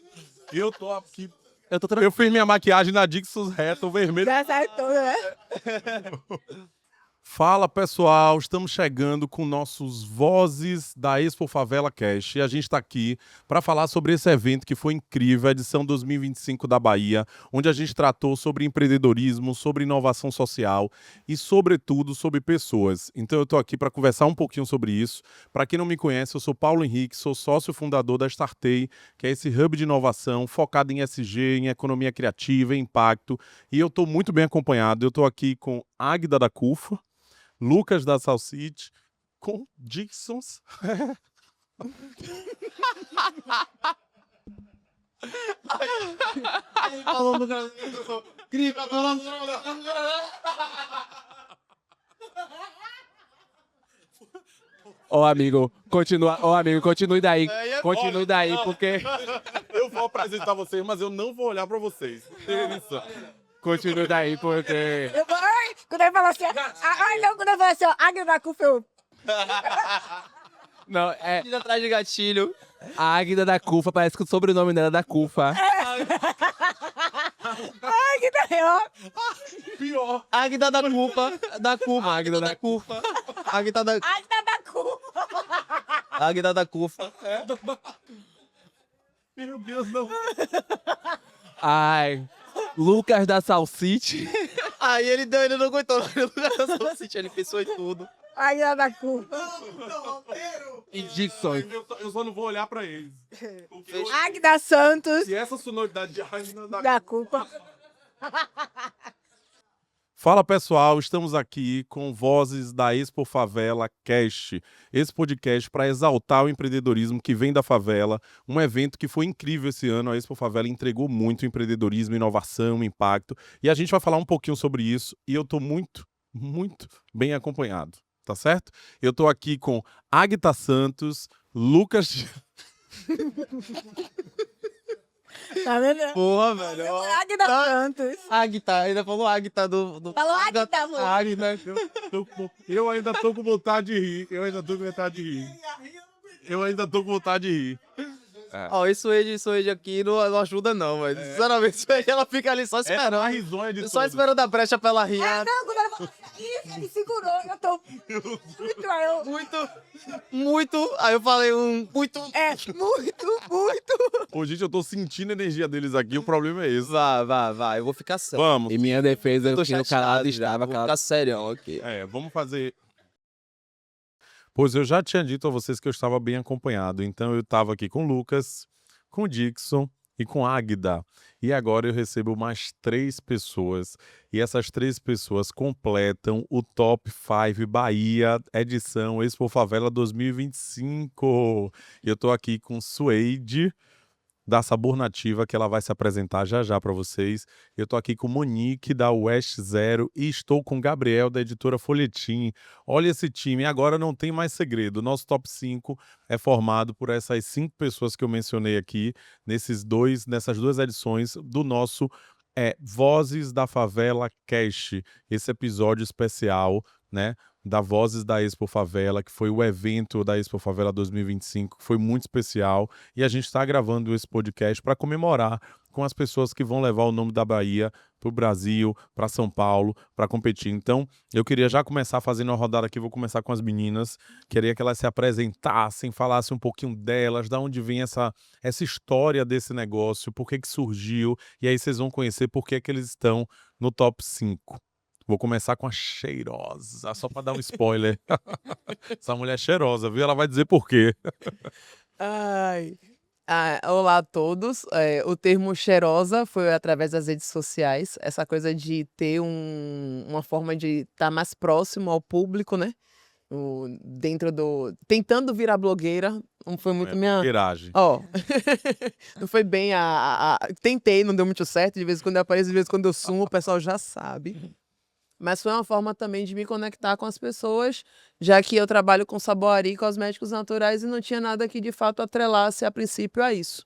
Eu tô aqui. Eu fiz minha maquiagem na Dixos Reto, vermelho. Já sai tudo, né? Fala pessoal, estamos chegando com nossos Vozes da Expo Favela Cash e a gente está aqui para falar sobre esse evento que foi incrível, a edição 2025 da Bahia, onde a gente tratou sobre empreendedorismo, sobre inovação social e, sobretudo, sobre pessoas. Então eu estou aqui para conversar um pouquinho sobre isso. Para quem não me conhece, eu sou Paulo Henrique, sou sócio fundador da Startei, que é esse hub de inovação focado em SG, em economia criativa, em impacto, e eu estou muito bem acompanhado. Eu estou aqui com Águida da CUFA, Lucas da Salsite, com Dixons. Continue daí. Continue daí, porque... Eu vou apresentar vocês, mas eu não vou olhar para vocês. Continue daí, porque... Quando ele fala assim, quando ele fala assim, ó, Águia da CUFA, eu... Não, é... Atrás de gatilho. A Águida da CUFA, parece que o sobrenome dela é da CUFA. Águia da... Pior. Águida da culpa. Águida da Cufa. Águida da... Águia da CUFA. Águida da Cufa. Meu Deus, não. Ai... Lucas da Salsite. Aí ele não aguentou. Ele pensou em tudo. Águia da CUFA. E Dixon. Eu só não vou olhar para eles. Águia da Santos, E essa sonoridade de Águida da CUFA. Fala pessoal, estamos aqui com Vozes da Expo Favela Cash, esse podcast para exaltar o empreendedorismo que vem da favela, um evento que foi incrível esse ano, a Expo Favela entregou muito empreendedorismo, inovação, impacto, e a gente vai falar um pouquinho sobre isso, e eu estou muito bem acompanhado, tá certo? Eu estou aqui com Águida Santos, Lucas... Tá vendo? Porra, velho. Águia da Santos. Águita, ainda falou Águita do... Falou Águia, amor. Águida, eu ainda tô com vontade de rir, eu ainda tô com vontade de rir. Ó, isso Suede aqui não ajuda não, mas sinceramente, Suede, ela fica ali só É a esperando. risonha de Só todos. esperando a brecha pra ela rir. Não, quando ela falou isso, ele segurou, eu tô muito, aí eu... Muito. Aí eu falei muito. muito. Ô, gente, eu tô sentindo a energia deles aqui, o problema é esse. Vai. Eu vou ficar sério. Vamos. Em minha defesa, eu Tô fiquei calado e chateado já. estava Vou calado. ficar serião aqui. Vamos fazer. Pois eu já tinha dito a vocês que eu estava bem acompanhado, então eu estava aqui com o Lucas, com o Dixon e com a Águida. E agora eu recebo mais 3 pessoas. E essas 3 pessoas completam o Top 5 Bahia, edição Expo Favela 2025. E eu estou aqui com Suede, da Sabor Nativa, que ela vai se apresentar já já para vocês. Eu tô aqui com Monique, da West Zero, e estou com Gabriel, da editora Folhetim. Olha esse time, agora não tem mais segredo. Nosso top 5 é formado por essas 5 pessoas que eu mencionei aqui, nessas 2 edições do nosso Vozes da Favela Cast, esse episódio especial, né? Da Vozes da Expo Favela, que foi o evento da Expo Favela 2025, que foi muito especial, e a gente está gravando esse podcast para comemorar com as pessoas que vão levar o nome da Bahia para o Brasil, para São Paulo, para competir. Então, eu queria já começar fazendo uma rodada aqui, vou começar com as meninas, queria que elas se apresentassem, falassem um pouquinho delas, da onde vem essa história desse negócio, por que surgiu, e aí vocês vão conhecer por que eles estão no top 5. Vou começar com a cheirosa, só para dar um spoiler. Essa mulher é cheirosa, viu? Ela vai dizer por quê. Ai. Olá a todos. O termo cheirosa foi através das redes sociais. Essa coisa de ter uma forma de estar mais próximo ao público, né? Tentando virar blogueira. Não foi muito minha. Blogueiragem. Ó. Não foi bem Tentei, não deu muito certo. De vez em quando eu apareço, de vez em quando eu sumo, o pessoal já sabe. Mas foi uma forma também de me conectar com as pessoas, já que eu trabalho com saboaria e cosméticos naturais e não tinha nada que de fato atrelasse a princípio a isso.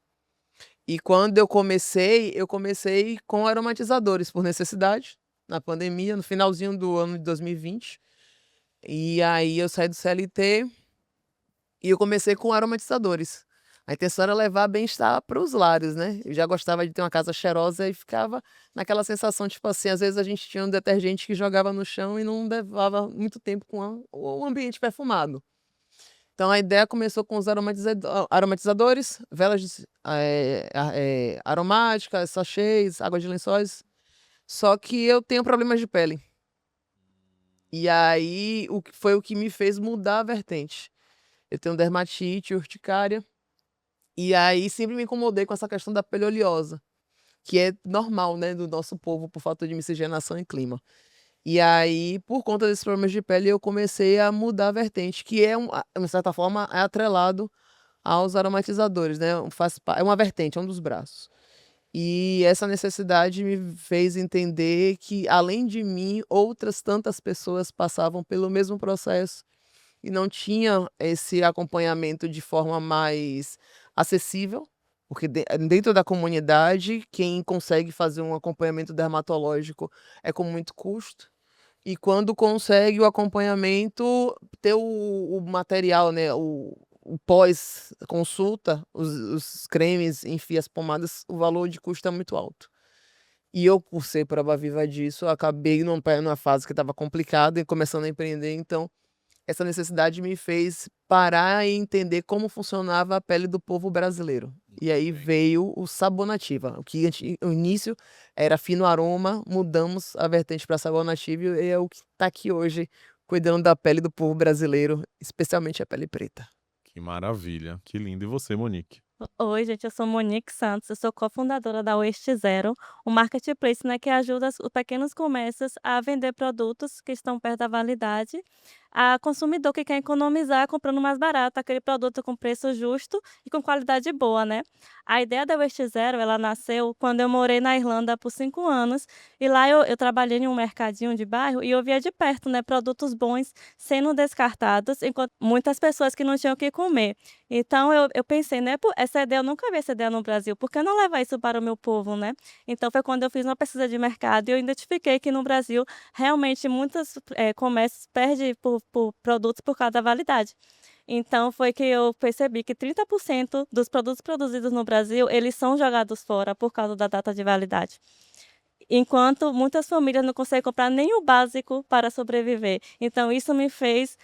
E quando eu comecei com aromatizadores por necessidade, na pandemia, no finalzinho do ano de 2020. E aí eu saí do CLT e eu comecei com aromatizadores. A intenção era levar bem-estar para os lares, né? Eu já gostava de ter uma casa cheirosa e ficava naquela sensação, tipo assim, às vezes a gente tinha um detergente que jogava no chão e não levava muito tempo com o ambiente perfumado. Então a ideia começou com os aromatizadores, velas aromáticas, sachês, água de lençóis. Só que eu tenho problemas de pele. E aí foi o que me fez mudar a vertente. Eu tenho dermatite, urticária. E aí sempre me incomodei com essa questão da pele oleosa, que é normal, né, do nosso povo por falta de miscigenação e clima. E aí, por conta desses problemas de pele, eu comecei a mudar a vertente, que de certa forma, é atrelado aos aromatizadores, né? É uma vertente, é um dos braços. E essa necessidade me fez entender que, além de mim, outras tantas pessoas passavam pelo mesmo processo e não tinham esse acompanhamento de forma mais acessível, porque dentro da comunidade, quem consegue fazer um acompanhamento dermatológico é com muito custo. E quando consegue o acompanhamento, ter o material, né, o pós-consulta, os cremes, enfim, as pomadas, o valor de custo é muito alto. E eu, por ser prova viva disso, acabei numa fase que estava complicada e começando a empreender, então essa necessidade me fez parar e entender como funcionava a pele do povo brasileiro. E aí veio o Sabor Nativa, o que no início era fino aroma, mudamos a vertente para Sabor Nativa e é o que está aqui hoje, cuidando da pele do povo brasileiro, especialmente a pele preta. Que maravilha, que lindo. E você, Monique? Oi, gente, eu sou Monique Santos, eu sou cofundadora da West Zero, um marketplace, né, que ajuda os pequenos comércios a vender produtos que estão perto da validade, a consumidor que quer economizar comprando mais barato, aquele produto com preço justo e com qualidade boa, né? A ideia da West Zero, ela nasceu quando eu morei na Irlanda por 5 anos e lá eu trabalhei em um mercadinho de bairro e eu via de perto, né, produtos bons sendo descartados, enquanto muitas pessoas que não tinham o que comer. Então eu pensei, né, essa ideia, eu nunca vi essa ideia no Brasil, por que não levar isso para o meu povo, né? Então foi quando eu fiz uma pesquisa de mercado e eu identifiquei que no Brasil realmente muitos comércios perdem por produtos por causa da validade. Então foi que eu percebi que 30% dos produtos produzidos no Brasil, eles são jogados fora por causa da data de validade. Enquanto muitas famílias não conseguem comprar nem o básico para sobreviver. Então isso me fez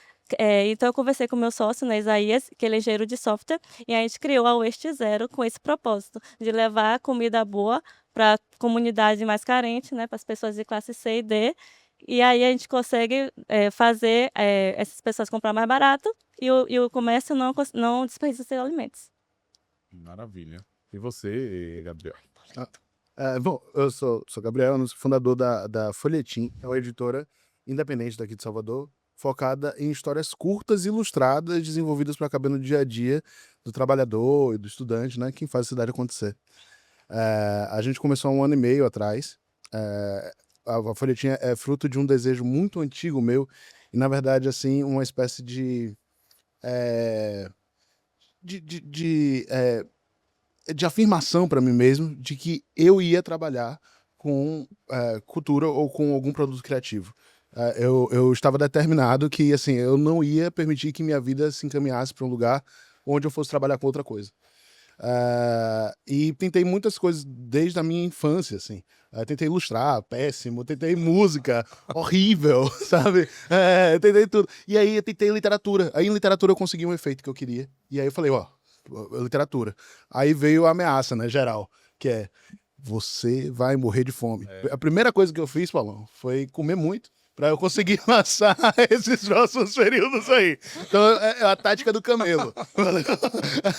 então eu conversei com o meu sócio, né, Isaías, que ele é engenheiro de software, e a gente criou a Waste Zero com esse propósito, de levar comida boa para a comunidade mais carente, né, para as pessoas de classe C e D, e aí a gente consegue fazer essas pessoas comprar mais barato e o comércio não desperdiça seus alimentos. Maravilha. E você, Gabriel? Bom, eu sou Gabriel, eu sou fundador da Folhetim, é uma editora independente daqui de Salvador, focada em histórias curtas e ilustradas, desenvolvidas para caber no dia a dia do trabalhador e do estudante, né, quem faz a cidade acontecer. A gente começou há 1 ano e meio atrás. A Folhetim é fruto de um desejo muito antigo meu e, na verdade, assim, uma espécie de afirmação para mim mesmo de que eu ia trabalhar com cultura ou com algum produto criativo. Eu estava determinado que assim eu não ia permitir que minha vida se encaminhasse para um lugar onde eu fosse trabalhar com outra coisa. E tentei muitas coisas desde a minha infância, assim. Tentei ilustrar, péssimo. Tentei música, horrível, sabe? Tentei tudo. E aí eu tentei literatura. Aí em literatura eu consegui um efeito que eu queria. E aí eu falei, ó, literatura. Aí veio a ameaça, né, geral, que é você vai morrer de fome. A primeira coisa que eu fiz, Paulão, foi comer muito para eu conseguir passar esses próximos períodos aí. Então é a tática do camelo.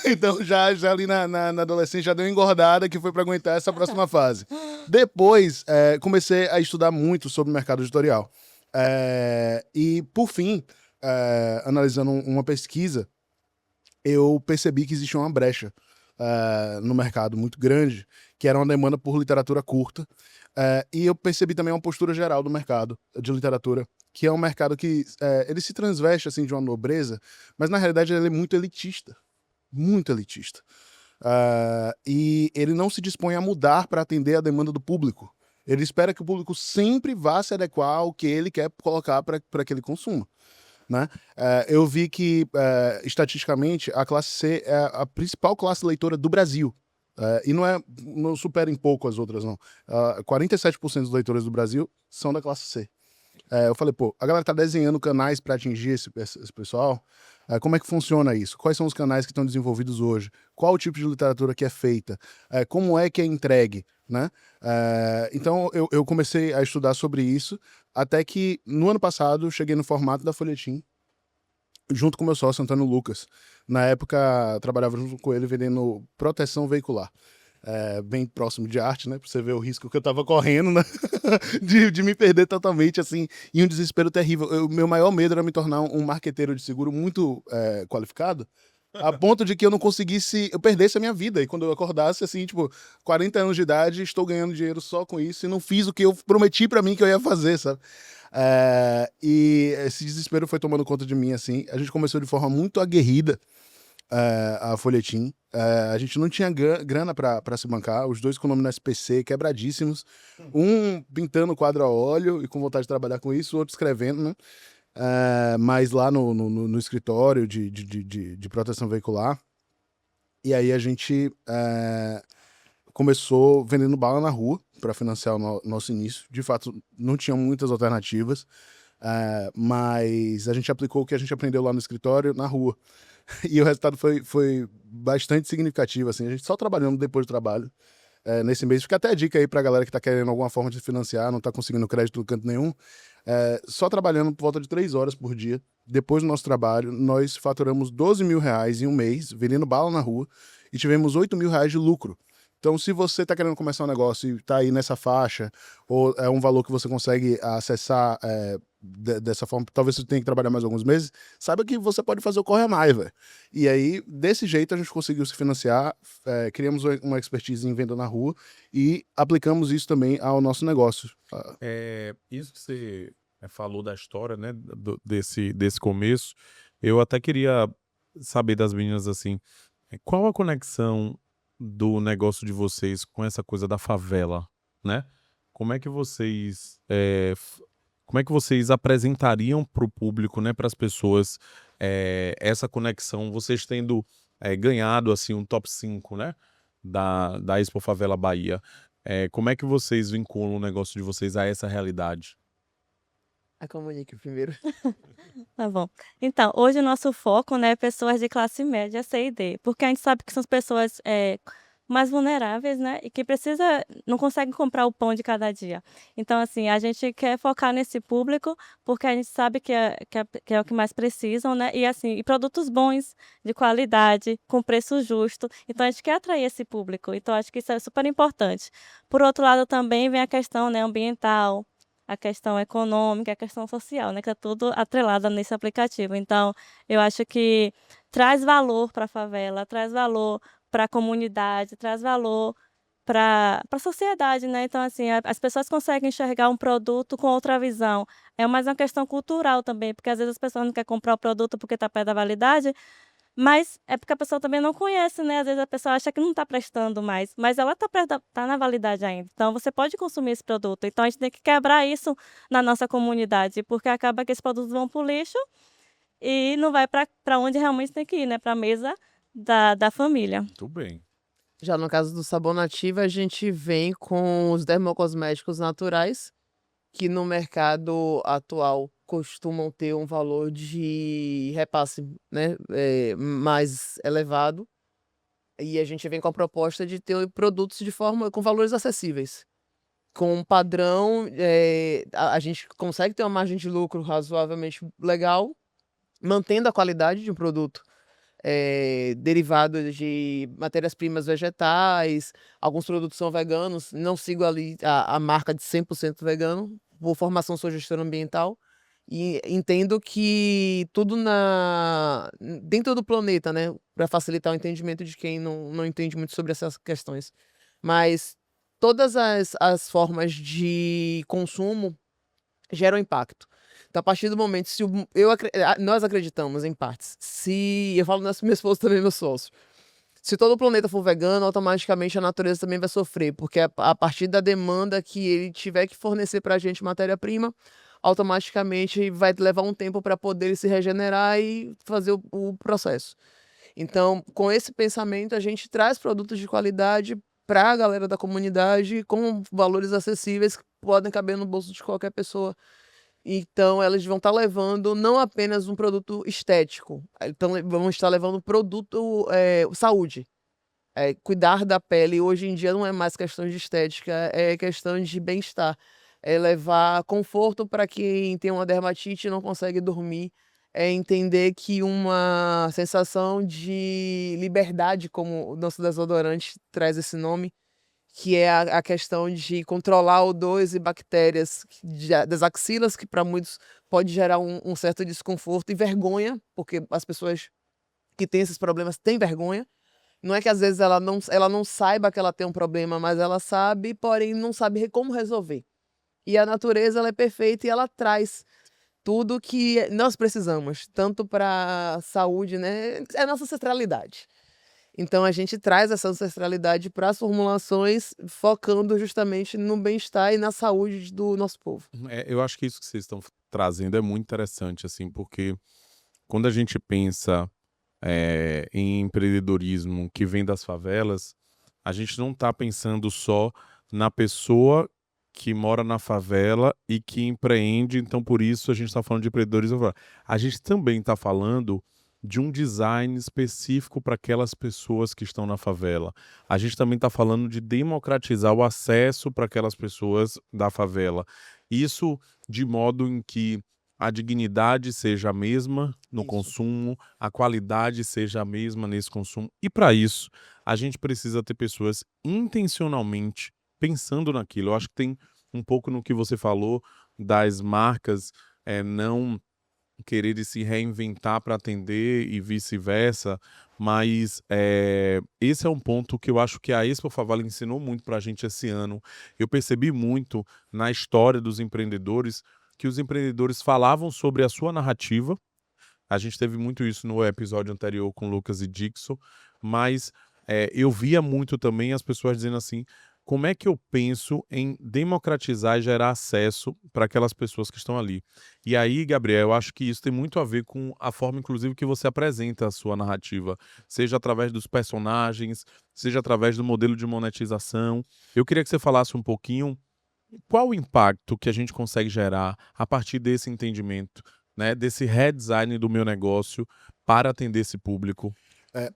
Então já ali na adolescência já deu uma engordada que foi para aguentar essa próxima fase. Depois comecei a estudar muito sobre o mercado editorial. E por fim, analisando uma pesquisa, eu percebi que existia uma brecha no mercado muito grande, que era uma demanda por literatura curta. E eu percebi também uma postura geral do mercado de literatura, que é um mercado que ele se transveste assim, de uma nobreza, mas na realidade ele é muito elitista. Muito elitista. E ele não se dispõe a mudar para atender a demanda do público. Ele espera que o público sempre vá se adequar ao que ele quer colocar para que ele consuma. Né? Eu vi que, estatisticamente, a classe C é a principal classe leitora do Brasil. E não supera em pouco as outras, não. 47% dos leitores do Brasil são da classe C. Eu falei, pô, a galera tá desenhando canais para atingir esse pessoal. Como é que funciona isso? Quais são os canais que estão desenvolvidos hoje? Qual o tipo de literatura que é feita? Como é que é entregue? Né? Então eu comecei a estudar sobre isso, até que no ano passado cheguei no formato da Folhetim, junto com meu sócio Antônio Lucas. Na época trabalhava junto com ele vendendo proteção veicular. Bem próximo de arte, né? Pra você ver o risco que eu tava correndo, né? de me perder totalmente, assim, e um desespero terrível. Meu maior medo era me tornar um marqueteiro de seguro muito qualificado, a ponto de que eu não conseguisse, eu perdesse a minha vida. E quando eu acordasse, assim, tipo, 40 anos de idade, estou ganhando dinheiro só com isso e não fiz o que eu prometi pra mim que eu ia fazer, sabe? E esse desespero foi tomando conta de mim, assim. A gente começou de forma muito aguerrida, a Folhetim. A gente não tinha grana pra se bancar, os dois com o nome no SPC, quebradíssimos. Um pintando quadro a óleo e com vontade de trabalhar com isso, o outro escrevendo, né? Mas lá no escritório de proteção veicular. E aí a gente começou vendendo bala na rua para financiar o nosso início. De fato, não tinha muitas alternativas, mas a gente aplicou o que a gente aprendeu lá no escritório na rua. E o resultado foi bastante significativo, assim. A gente só trabalhando depois do trabalho, nesse mês. Fica até a dica aí pra galera que tá querendo alguma forma de financiar, não tá conseguindo crédito no canto nenhum. Só trabalhando por volta de 3 horas por dia. Depois do nosso trabalho, nós faturamos R$12 mil em um mês, vendendo bala na rua, e tivemos R$8 mil de lucro. Então, se você está querendo começar um negócio e está aí nessa faixa, ou é um valor que você consegue acessar dessa forma, talvez você tenha que trabalhar mais alguns meses, saiba que você pode fazer o corre a mais, velho. E aí, desse jeito, a gente conseguiu se financiar, criamos uma expertise em venda na rua e aplicamos isso também ao nosso negócio. Isso que você falou da história, né, desse começo, eu até queria saber das meninas, assim, qual a conexão do negócio de vocês com essa coisa da favela, né? Como é que vocês apresentariam para o público, né, para as pessoas, essa conexão, vocês tendo ganhado assim um top 5, né, da Expo Favela Bahia, como é que vocês vinculam o negócio de vocês a essa realidade? A Monique primeiro. Tá bom. Então, hoje o nosso foco, né, é pessoas de classe média C e D, porque a gente sabe que são as pessoas mais vulneráveis, né, e que não conseguem comprar o pão de cada dia. Então, assim, a gente quer focar nesse público, porque a gente sabe que é o que mais precisam, né, e assim, e produtos bons, de qualidade, com preço justo. Então, a gente quer atrair esse público. Então, acho que isso é super importante. Por outro lado, também vem a questão, né, ambiental, a questão econômica, a questão social, né, que é tudo atrelada nesse aplicativo. Então, eu acho que traz valor para a favela, traz valor para a comunidade, traz valor para a sociedade, né. Então, assim, as pessoas conseguem enxergar um produto com outra visão. É mais uma questão cultural também, porque às vezes as pessoas não querem comprar o produto porque está perto da validade, mas é porque a pessoa também não conhece, né, às vezes a pessoa acha que não está prestando mais, mas ela está na validade ainda, então você pode consumir esse produto. Então a gente tem que quebrar isso na nossa comunidade, porque acaba que esses produtos vão para o lixo e não vai para onde realmente tem que ir, né, para a mesa da família. Muito bem. Já no caso do sabão nativo, a gente vem com os dermocosméticos naturais, que no mercado atual costumam ter um valor de repasse, né, mais elevado. E a gente vem com a proposta de ter produtos com valores acessíveis. Com um padrão, a gente consegue ter uma margem de lucro razoavelmente legal, mantendo a qualidade de um produto. Derivados de matérias-primas vegetais, alguns produtos são veganos, não sigo ali a marca de 100% vegano, por formação sou gestora ambiental, e entendo que tudo dentro do planeta, né, para facilitar o entendimento de quem não entende muito sobre essas questões. Mas todas as formas de consumo geram impacto. Então, a partir do momento, nós acreditamos em partes. Se eu falo meu esposo também, meu sócio. Se todo o planeta for vegano, automaticamente a natureza também vai sofrer, porque a partir da demanda que ele tiver que fornecer para a gente matéria-prima, automaticamente vai levar um tempo para poder ele se regenerar e fazer o processo. Então, com esse pensamento, a gente traz produtos de qualidade para a galera da comunidade com valores acessíveis que podem caber no bolso de qualquer pessoa. Então, elas vão estar levando não apenas um produto estético, então vão estar levando produto saúde. Cuidar da pele hoje em dia não é mais questão de estética, é questão de bem-estar. É levar conforto para quem tem uma dermatite e não consegue dormir. É entender que uma sensação de liberdade, como o nosso desodorante traz esse nome, que é a questão de controlar odores e bactérias das axilas, que para muitos pode gerar um certo desconforto e vergonha, porque as pessoas que têm esses problemas têm vergonha. Não é que às vezes ela não saiba que ela tem um problema, mas ela sabe, porém não sabe como resolver. E a natureza, ela é perfeita e ela traz tudo que nós precisamos, tanto para a saúde, né? É a nossa ancestralidade. Então a gente traz essa ancestralidade para as formulações, focando justamente no bem-estar e na saúde do nosso povo. Eu acho que isso que vocês estão trazendo é muito interessante, assim, porque quando a gente pensa em empreendedorismo que vem das favelas, a gente não está pensando só na pessoa que mora na favela e que empreende, então por isso a gente está falando de empreendedorismo. A gente também está falando de um design específico para aquelas pessoas que estão na favela. A gente também está falando de democratizar o acesso para aquelas pessoas da favela. Isso de modo em que a dignidade seja a mesma no Isso. consumo, a qualidade seja a mesma nesse consumo. E para isso, a gente precisa ter pessoas intencionalmente pensando naquilo. Eu acho que tem um pouco no que você falou das marcas não querer se reinventar para atender e vice-versa, mas esse é um ponto que eu acho que a Expo Favela ensinou muito para a gente esse ano. Eu percebi muito na história dos empreendedores que os empreendedores falavam sobre a sua narrativa. A gente teve muito isso no episódio anterior com Lucas e Dixon, mas eu via muito também as pessoas dizendo assim, como é que eu penso em democratizar e gerar acesso para aquelas pessoas que estão ali? E aí, Gabriel, eu acho que isso tem muito a ver com a forma, inclusive, que você apresenta a sua narrativa, seja através dos personagens, seja através do modelo de monetização. Eu queria que você falasse um pouquinho qual o impacto que a gente consegue gerar a partir desse entendimento, né, desse redesign do meu negócio para atender esse público.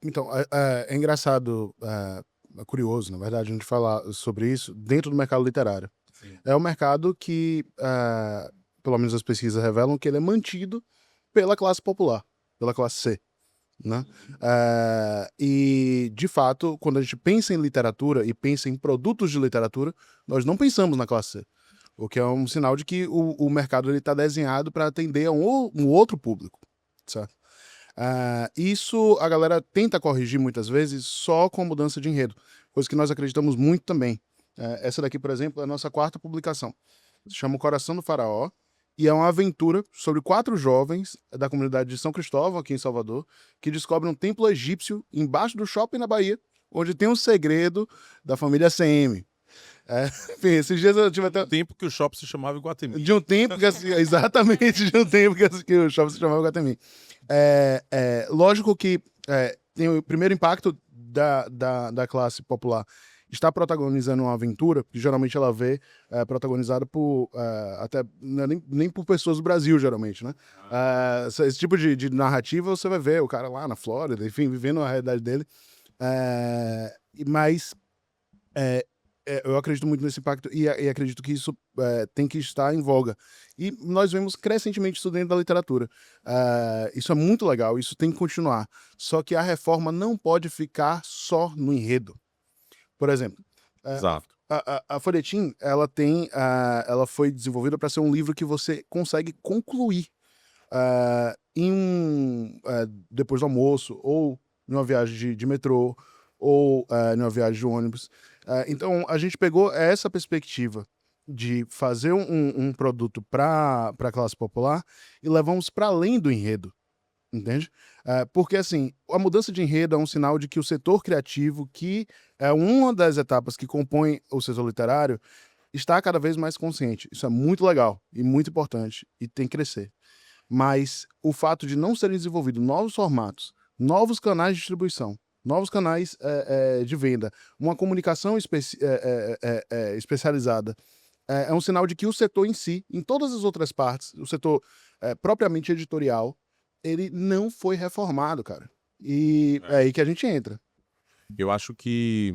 Então, é engraçado, é curioso, na verdade, a gente falar sobre isso dentro do mercado literário. Sim. É um mercado que, pelo menos as pesquisas revelam, que ele é mantido pela classe popular, pela classe C, né? E, de fato, quando a gente pensa em literatura e pensa em produtos de literatura, nós não pensamos na classe C, o que é um sinal de que o mercado está desenhado para atender a um outro público, certo? Isso a galera tenta corrigir muitas vezes só com a mudança de enredo, coisa que nós acreditamos muito também. Essa daqui, por exemplo, é a nossa 4ª publicação. Se chama O Coração do Faraó e é uma aventura sobre 4 jovens da comunidade de São Cristóvão, aqui em Salvador, que descobrem um templo egípcio embaixo do shopping na Bahia, onde tem um segredo da família CM. Enfim, esses dias eu tive até... Tempo que o shopping se chamava Iguatemi. De um tempo que exatamente, de um tempo que o shopping se chamava Iguatemi. Lógico que tem o primeiro impacto da classe popular está protagonizando uma aventura, que geralmente ela vê protagonizada por até nem por pessoas do Brasil, geralmente, né? Esse tipo de narrativa você vai ver o cara lá na Flórida, enfim, vivendo a realidade dele. Mas eu acredito muito nesse impacto e acredito que isso tem que estar em voga. E nós vemos crescentemente isso dentro da literatura. Isso é muito legal, isso tem que continuar. Só que a reforma não pode ficar só no enredo. Por exemplo, Exato. a Folhetim, ela foi desenvolvida para ser um livro que você consegue concluir depois do almoço, ou numa viagem de metrô, ou numa viagem de ônibus. Então, a gente pegou essa perspectiva de fazer um produto para a classe popular e levamos para além do enredo, entende? Porque, assim, a mudança de enredo é um sinal de que o setor criativo, que é uma das etapas que compõe o setor literário, está cada vez mais consciente. Isso é muito legal e muito importante e tem que crescer. Mas o fato de não serem desenvolvidos novos formatos, novos canais de distribuição, novos canais de venda, uma comunicação especializada, é um sinal de que o setor em si, em todas as outras partes, o setor propriamente editorial, ele não foi reformado, cara. E é aí que a gente entra. Eu acho que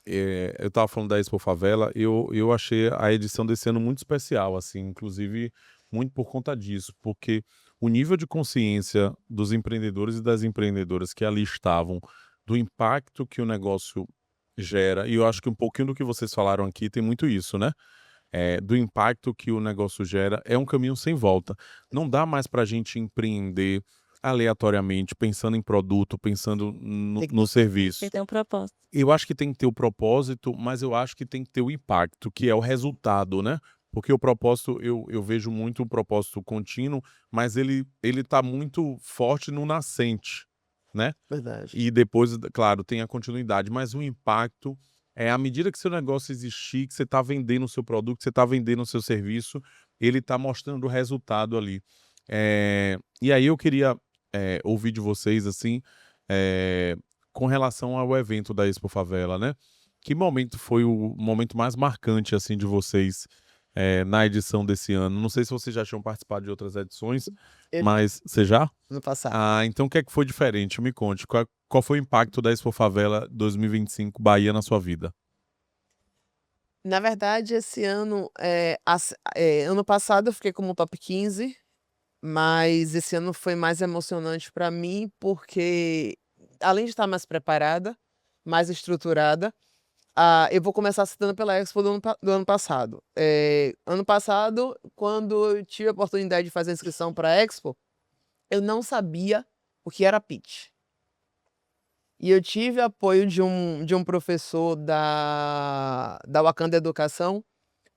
eu tava falando da Expo Favela, eu achei a edição desse ano muito especial, assim, inclusive muito por conta disso, porque o nível de consciência dos empreendedores e das empreendedoras que ali estavam, do impacto que o negócio gera, e eu acho que um pouquinho do que vocês falaram aqui tem muito isso, né? Do impacto que o negócio gera, é um caminho sem volta. Não dá mais para a gente empreender aleatoriamente, pensando em produto, pensando no serviço. Que tem um propósito. Eu acho que tem que ter o propósito, mas eu acho que tem que ter o impacto, que é o resultado, né? Porque o propósito, eu vejo muito o propósito contínuo, mas ele tá muito forte no nascente, né? Verdade. E depois, claro, tem a continuidade, mas o impacto à medida que seu negócio existir, que você está vendendo o seu produto, que você está vendendo o seu serviço, ele está mostrando o resultado ali. E aí eu queria ouvir de vocês, assim, com relação ao evento da Expo Favela, né? Que momento foi o momento mais marcante, assim, de vocês na edição desse ano? Não sei se vocês já tinham participado de outras edições, mas você já? No passado. Então o que é que foi diferente? Me conte, qual foi o impacto da Expo Favela 2025 Bahia na sua vida? Na verdade, esse ano, ano passado eu fiquei como top 15, mas esse ano foi mais emocionante para mim, porque além de estar mais preparada, mais estruturada, eu vou começar citando pela Expo do ano passado. Ano passado, quando eu tive a oportunidade de fazer a inscrição para a Expo, eu não sabia o que era pitch. E eu tive apoio de um professor da Wakanda Educação.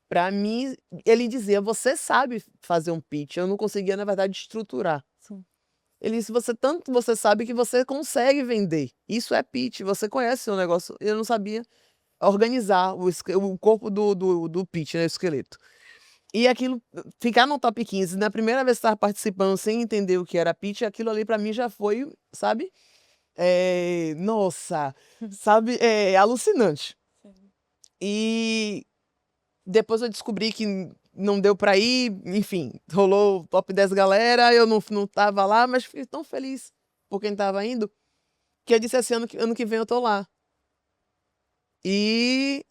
Para mim, ele dizia, você sabe fazer um pitch. Eu não conseguia, na verdade, estruturar. Sim. Ele disse, tanto você sabe que você consegue vender. Isso é pitch, você conhece o seu negócio. Eu não sabia. organizar o corpo do pitch, né, o esqueleto. E aquilo, ficar no top 15, na primeira vez que estava participando sem entender o que era pitch, aquilo ali para mim já foi, sabe? Nossa, sabe? Alucinante. E depois eu descobri que não deu para ir, enfim, rolou o top 10 galera, eu não tava lá, mas fiquei tão feliz por quem tava indo, que eu disse assim, ano que vem eu tô lá. E,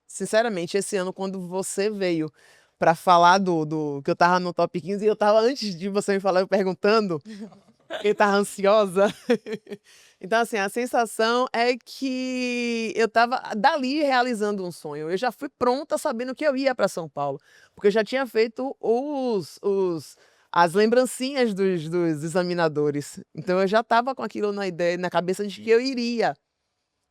sinceramente, esse ano, quando você veio para falar do que eu tava no top 15, e eu tava, antes de você me falar, eu perguntando, eu tava ansiosa. Então, assim, a sensação é que eu tava dali realizando um sonho. Eu já fui pronta sabendo que eu ia para São Paulo, porque eu já tinha feito as lembrancinhas dos examinadores. Então, eu já tava com aquilo na ideia, na cabeça de que eu iria.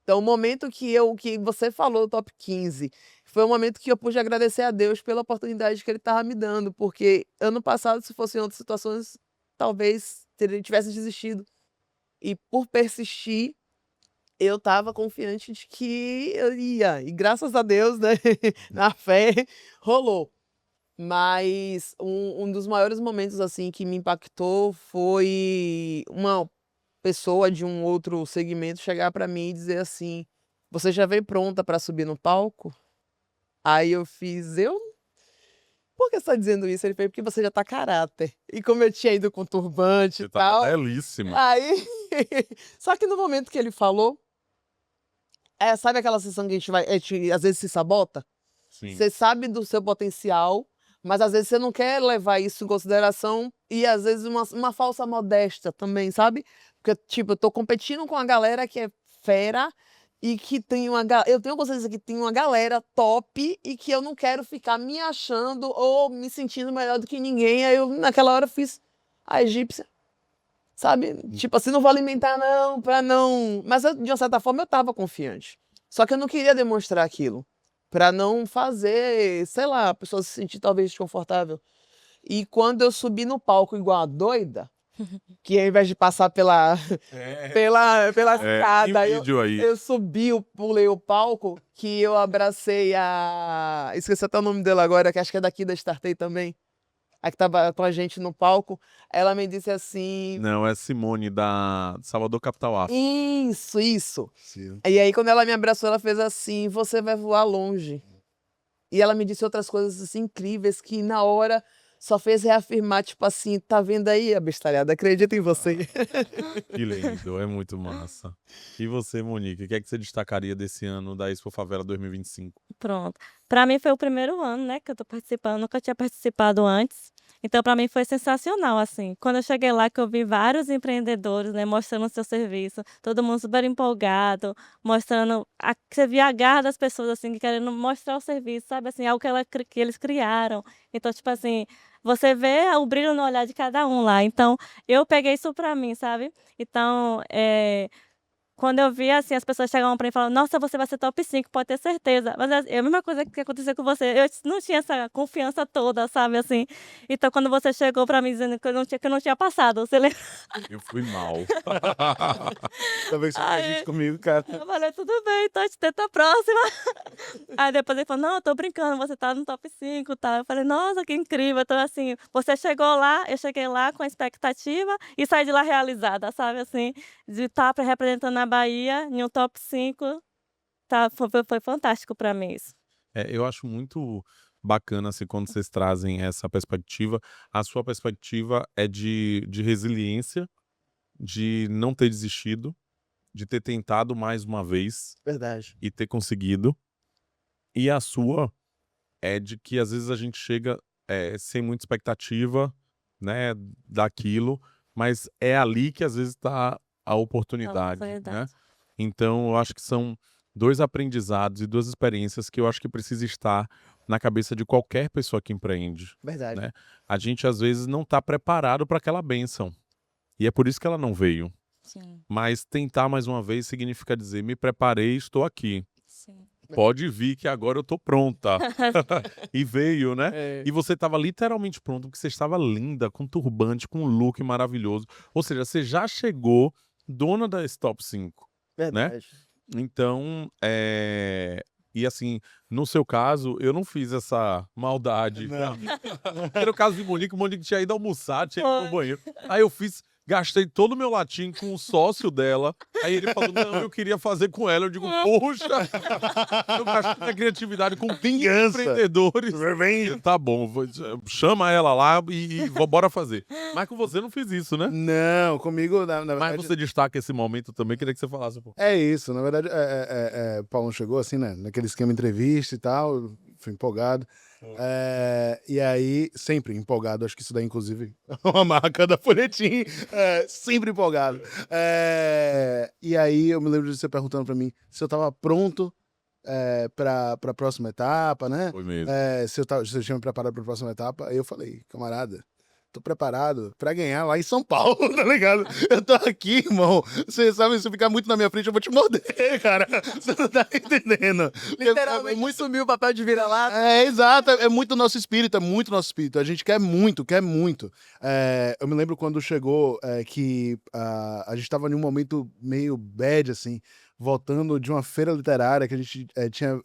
Então, o momento que você falou, top 15, foi um momento que eu pude agradecer a Deus pela oportunidade que ele estava me dando, porque ano passado, se fosse em outras situações, talvez tivesse desistido. E por persistir, eu estava confiante de que eu ia. E graças a Deus, né, na fé, rolou. Mas um dos maiores momentos assim que me impactou foi uma pessoa de um outro segmento chegar para mim e dizer assim: "Você já veio pronta para subir no palco?" Aí eu fiz: "Eu? Por que você está dizendo isso?" Ele fez: "Porque você já tá caráter." E como eu tinha ido com turbante e Você tá tal, belíssima. aí só que no momento que ele falou, sabe aquela sensação que a gente às vezes se sabota? Sim. Você sabe do seu potencial, mas às vezes você não quer levar isso em consideração e às vezes uma falsa modéstia também, sabe? Porque, tipo, eu tô competindo com a galera que é fera e que tem eu tenho consciência que tem uma galera top e que eu não quero ficar me achando ou me sentindo melhor do que ninguém. Aí eu, naquela hora, fiz a egípcia, sabe? Tipo assim, não vou alimentar não, pra não... Mas de uma certa forma eu tava confiante. Só que eu não queria demonstrar aquilo, pra não fazer, sei lá, a pessoa se sentir talvez desconfortável. E quando eu subi no palco igual a doida, que ao invés de passar pela escada, Tem vídeo aí. eu subi, pulei o palco, que eu abracei esqueci até o nome dela agora, que acho que é daqui da Startei também. A que tava com a gente no palco. Ela me disse assim... Não, é Simone da Salvador Capital Afro. Isso. Sim. E aí, quando ela me abraçou, ela fez assim: "Você vai voar longe." E ela me disse outras coisas assim incríveis que na hora só fez reafirmar, tipo assim: "Tá vendo aí, abestalhada? Acredita em você." Que lindo, é muito massa. E você, Monique, o que é que você destacaria desse ano da Expo Favela 2025? Pronto. Para mim foi o primeiro ano, né, que eu tô participando, nunca tinha participado antes. Então para mim foi sensacional, assim. Quando eu cheguei lá que eu vi vários empreendedores, né, mostrando o seu serviço, todo mundo super empolgado, mostrando você via a garra das pessoas, assim, querendo mostrar o serviço, sabe, assim, algo que eles criaram. Então, tipo assim, você vê o brilho no olhar de cada um lá. Então, eu peguei isso para mim, sabe. Então, quando eu vi, assim, as pessoas chegavam pra mim e falavam: "Nossa, você vai ser top 5, pode ter certeza." Mas é a mesma coisa que aconteceu com você, eu não tinha essa confiança toda, sabe, assim. Então quando você chegou pra mim dizendo que eu não tinha passado, você lembra? Eu fui mal. Talvez você Aí acredite comigo, cara. eu falei: "Tudo bem, então a gente tenta a próxima." Aí depois ele falou: "Não, eu tô brincando, você tá no top 5 e tal." Eu falei: "Nossa, que incrível." Então, assim, você chegou lá, eu cheguei lá com a expectativa e saí de lá realizada, sabe, assim, de estar representando a Bahia em um top 5, tá, foi fantástico pra mim isso. Eu acho muito bacana, assim, quando vocês trazem essa perspectiva. A sua perspectiva é de resiliência, de não ter desistido, de ter tentado mais uma vez Verdade. e ter conseguido. E a sua é de que às vezes a gente chega sem muita expectativa, né, daquilo, mas é ali que às vezes está a oportunidade, né? Oportunidade. Então eu acho que são 2 aprendizados e 2 experiências que eu acho que precisa estar na cabeça de qualquer pessoa que empreende, Verdade. né? A gente às vezes não está preparado para aquela bênção, e é por isso que ela não veio. Sim, Mas tentar mais uma vez significa dizer: "Me preparei, estou aqui. sim. Pode vir que agora eu tô pronta." E veio, né? É. E você estava literalmente pronto, porque você estava linda, com turbante, com um look maravilhoso. Ou seja, você já chegou dona da top 5, né? Verdade. Então, E assim, no seu caso, eu não fiz essa maldade. Não. Porque no caso de Monique, o Monique tinha ido almoçar, tinha ido no banheiro. Aí eu gastei todo o meu latim com o sócio dela. Aí ele falou, não, eu queria fazer com ela. Eu digo, poxa, eu gastei minha criatividade com 20 Vingança. empreendedores. Revenge. Tá bom, chama ela lá e bora fazer. Mas com você não fiz isso, né? Não, comigo, na Mas verdade, você destaca esse momento também, queria que você falasse um pouco. é isso. Na verdade, Paulo chegou assim, né? Naquele esquema entrevista e tal, eu fui empolgado. E aí, sempre empolgado, acho que isso daí, inclusive, é uma marca da Folhetim, sempre empolgado. E aí, eu me lembro de você perguntando pra mim se eu tava pronto pra próxima etapa, né? Foi mesmo. Se eu tinha me preparado pra próxima etapa. Aí eu falei, camarada, tô preparado pra ganhar lá em São Paulo, tá ligado? Eu tô aqui, irmão. Você sabe, se ficar muito na minha frente, eu vou te morder, cara. Você não tá entendendo. Literalmente muito sumiu o papel de vira-lata. Exato, é muito nosso espírito, é muito nosso espírito. A gente quer muito, quer muito. Eu me lembro quando chegou que a gente tava em um momento meio bad, assim, voltando de uma feira literária que a gente tinha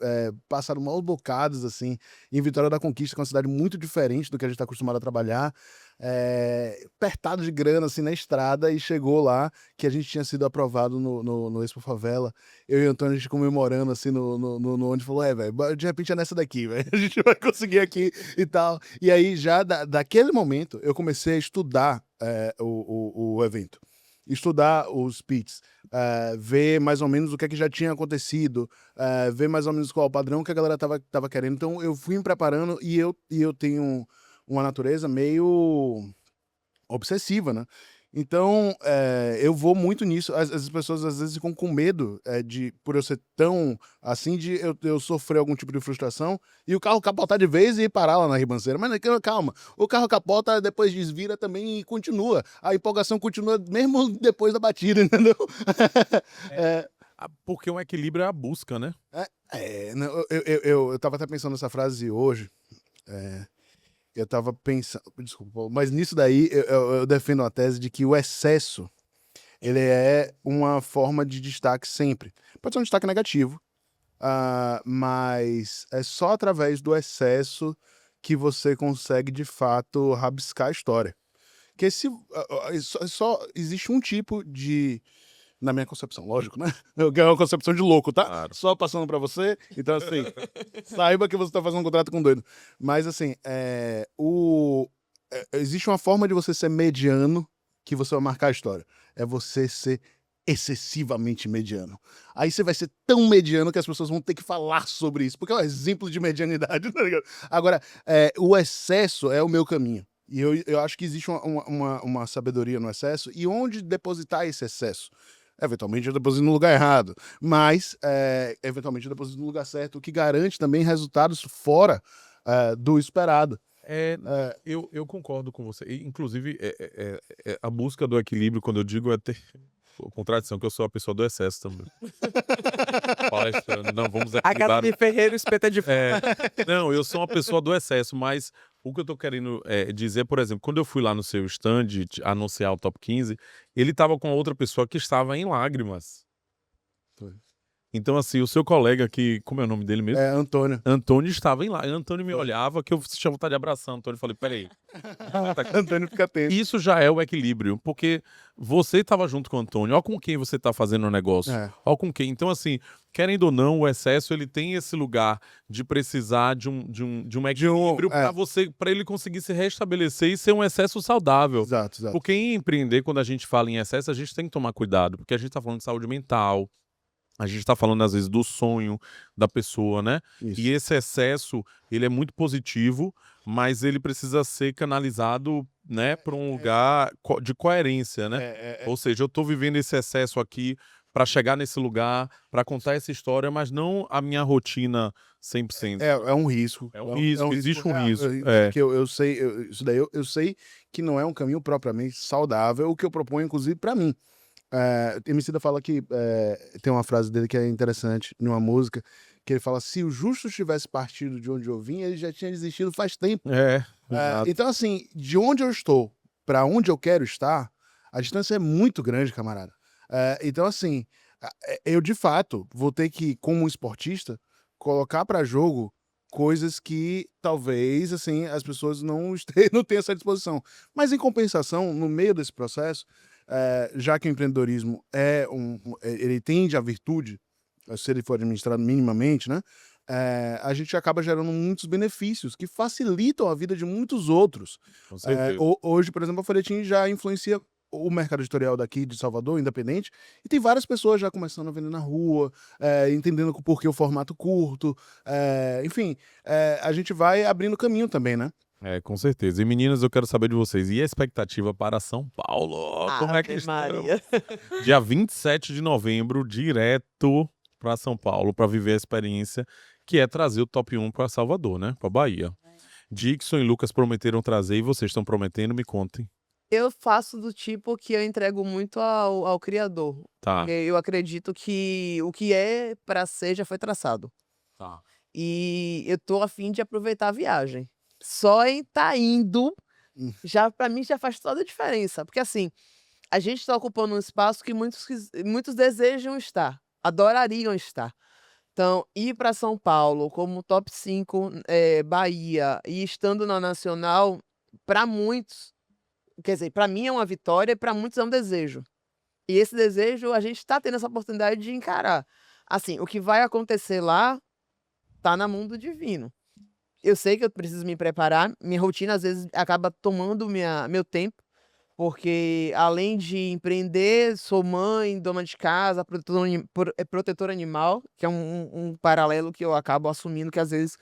passado maus bocados, assim, em Vitória da Conquista, que é uma cidade muito diferente do que a gente tá acostumado a trabalhar. Apertado de grana, assim, na estrada, e chegou lá que a gente tinha sido aprovado no Expo Favela. Eu e o Antônio, a gente comemorando, assim, no onde falou, velho, de repente é nessa daqui, velho, a gente vai conseguir aqui e tal. E aí, já daquele momento, eu comecei a estudar o evento. Estudar os pits, ver mais ou menos o que é que já tinha acontecido, ver mais ou menos qual é o padrão que a galera tava querendo. Então, eu fui me preparando e eu tenho uma natureza meio obsessiva, né? Então, eu vou muito nisso. As pessoas às vezes ficam com medo por eu ser tão assim, de eu sofrer algum tipo de frustração e o carro capotar de vez e parar lá na ribanceira. Mas calma, o carro capota, depois desvira também e continua. A empolgação continua mesmo depois da batida, entendeu? Porque um equilíbrio é a busca, né? Não, eu tava até pensando nessa frase hoje. Eu tava pensando, desculpa, mas nisso daí eu defendo a tese de que o excesso, ele é uma forma de destaque sempre. Pode ser um destaque negativo, mas é só através do excesso que você consegue, de fato, rabiscar a história. Porque só existe um tipo de... Na minha concepção, lógico, né? É uma concepção de louco, tá? Claro. Só passando pra você. Então, assim, saiba que você tá fazendo um contrato com um doido. Mas, assim, existe uma forma de você ser mediano que você vai marcar a história. É você ser excessivamente mediano. Aí você vai ser tão mediano que as pessoas vão ter que falar sobre isso, porque é um exemplo de medianidade, tá ligado? Agora, o excesso é o meu caminho. E eu acho que existe uma sabedoria no excesso. E onde depositar esse excesso? Eventualmente eu deposito no lugar errado, mas eventualmente eu deposito no lugar certo, o que garante também resultados fora do esperado. Eu concordo com você. E, inclusive, a busca do equilíbrio, quando eu digo, ter contradição, que eu sou a pessoa do excesso também. Palestrando, não, vamos equilibrar. Agatha Ferreira, espeta de Não, eu sou uma pessoa do excesso, mas o que eu tô querendo dizer, por exemplo, quando eu fui lá no seu stand anunciar o Top 15, ele tava com outra pessoa que estava em lágrimas. Foi. Então, assim, o seu colega que... Como é o nome dele mesmo? Antônio. Antônio estava em lágrimas. Antônio me olhava que eu tinha vontade de abraçar Antônio. Eu falei, peraí. Antônio fica tenso. Isso já é o equilíbrio, porque você estava junto com o Antônio, ó com quem você está fazendo o negócio, ó com quem. Então, assim, querendo ou não, o excesso, ele tem esse lugar de precisar de um equilíbrio para ele conseguir se restabelecer e ser um excesso saudável. Exato. Porque em empreender, quando a gente fala em excesso, a gente tem que tomar cuidado, porque a gente está falando de saúde mental, a gente está falando, às vezes, do sonho da pessoa, né? Isso. E esse excesso, ele é muito positivo, mas ele precisa ser canalizado, né, para um lugar de coerência, né? Ou seja, eu estou vivendo esse excesso aqui para chegar nesse lugar, para contar essa história, mas não a minha rotina 100%. É um risco. É um risco, existe um real. risco. Que eu sei, isso daí eu sei que não é um caminho propriamente saudável, o que eu proponho, inclusive, para mim. Emicida fala que tem uma frase dele que é interessante numa música, que ele fala: se o justo tivesse partido de onde eu vim, ele já tinha desistido faz tempo. Então, assim, de onde eu estou para onde eu quero estar, a distância é muito grande, camarada. Então, assim, eu de fato vou ter que, como esportista, colocar para jogo coisas que talvez assim as pessoas não tenham essa disposição. Mas em compensação, no meio desse processo, já que o empreendedorismo ele tende à virtude, se ele for administrado minimamente, né? A gente acaba gerando muitos benefícios que facilitam a vida de muitos outros. Com certeza. Hoje, por exemplo, a Folhetim já influencia o mercado editorial daqui de Salvador, independente, e tem várias pessoas já começando a vender na rua, entendendo por que o formato curto, enfim, a gente vai abrindo caminho também, né? Com certeza. E meninas, eu quero saber de vocês. E a expectativa para São Paulo? Como é que Ave estamos? Maria. Dia 27 de novembro, direto para São Paulo, para viver a experiência que é trazer o Top 1 para Salvador, né? Para Bahia. Dixon e Lucas prometeram trazer e vocês estão prometendo, me contem. Eu faço do tipo que eu entrego muito ao criador. Tá. Porque eu acredito que o que é para ser já foi traçado. Tá. E eu tô a fim de aproveitar a viagem. Só em tá indo, já para mim já faz toda a diferença. Porque assim, a gente está ocupando um espaço que muitos desejam estar, adorariam estar. Então, ir para São Paulo como top 5 Bahia e estando na Nacional, para muitos, quer dizer, para mim é uma vitória e para muitos é um desejo. E esse desejo, a gente está tendo essa oportunidade de encarar. Assim, o que vai acontecer lá tá na mão do divino. Eu sei que eu preciso me preparar, minha rotina às vezes acaba tomando meu tempo, porque além de empreender, sou mãe, dona de casa, protetora animal, que é um paralelo que eu acabo assumindo que às vezes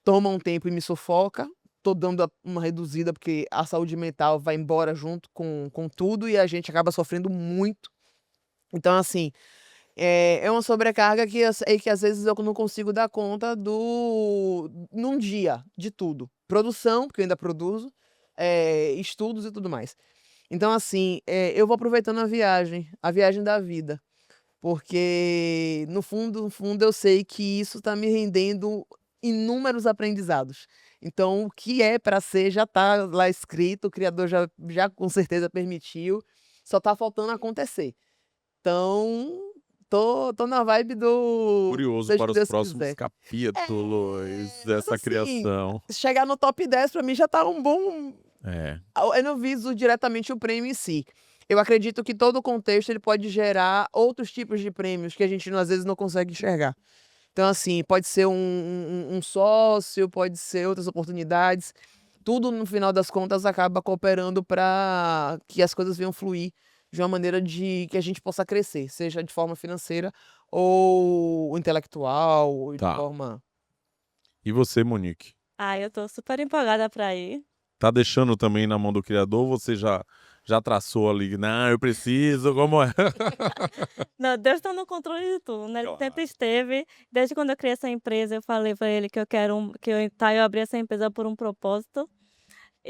toma um tempo e me sufoca. Tô dando uma reduzida porque a saúde mental vai embora junto com tudo e a gente acaba sofrendo muito. Então, assim, é uma sobrecarga que às vezes eu não consigo dar conta num dia de tudo. Produção, porque eu ainda produzo, estudos e tudo mais. Então, assim, eu vou aproveitando a viagem da vida. Porque, no fundo, eu sei que isso está me rendendo inúmeros aprendizados. Então, o que é para ser já está lá escrito, o Criador já com certeza permitiu, só está faltando acontecer. Então, tô na vibe do Curioso seja o para que os Deus próximos quiser. capítulos Mas dessa assim, criação. chegar no top 10 para mim já tá um bom. Eu não viso diretamente o prêmio em si. Eu acredito que todo o contexto ele pode gerar outros tipos de prêmios que a gente às vezes não consegue enxergar. Então, assim, pode ser um sócio, pode ser outras oportunidades. Tudo, no final das contas, acaba cooperando para que as coisas venham fluir de uma maneira de que a gente possa crescer, seja de forma financeira ou intelectual, ou de Tá. forma... E você, Monique? Eu tô super empolgada pra ir. Tá deixando também na mão do Criador? Você já traçou ali? Não, eu preciso, como é? Não, Deus tá no controle de tudo, né? Ele Claro. sempre esteve. Desde quando eu criei essa empresa, eu falei pra ele que eu quero eu abri essa empresa por um propósito.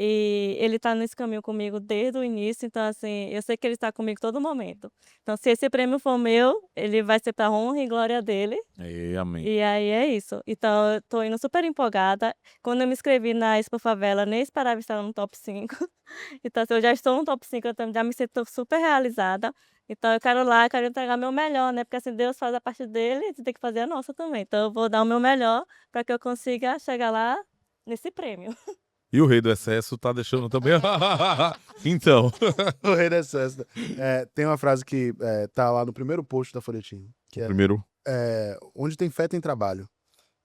E ele tá nesse caminho comigo desde o início, então assim, eu sei que ele está comigo todo momento. Então, se esse prêmio for meu, ele vai ser pra honra e glória dele. Amém. E aí é isso. Então, eu tô indo super empolgada. Quando eu me inscrevi na Expo Favela, nem esperava estar no top 5. Então, assim, eu já estou no top 5, eu já me sinto super realizada. Então, eu quero ir lá, quero entregar meu melhor, né? Porque assim, Deus faz a parte dele, a gente tem que fazer a nossa também. Então, eu vou dar o meu melhor para que eu consiga chegar lá nesse prêmio. E o Rei do Excesso tá deixando também. Então. O Rei do Excesso. Tem uma frase que tá lá no primeiro post da Folhetim, que é Primeiro. onde tem fé tem trabalho.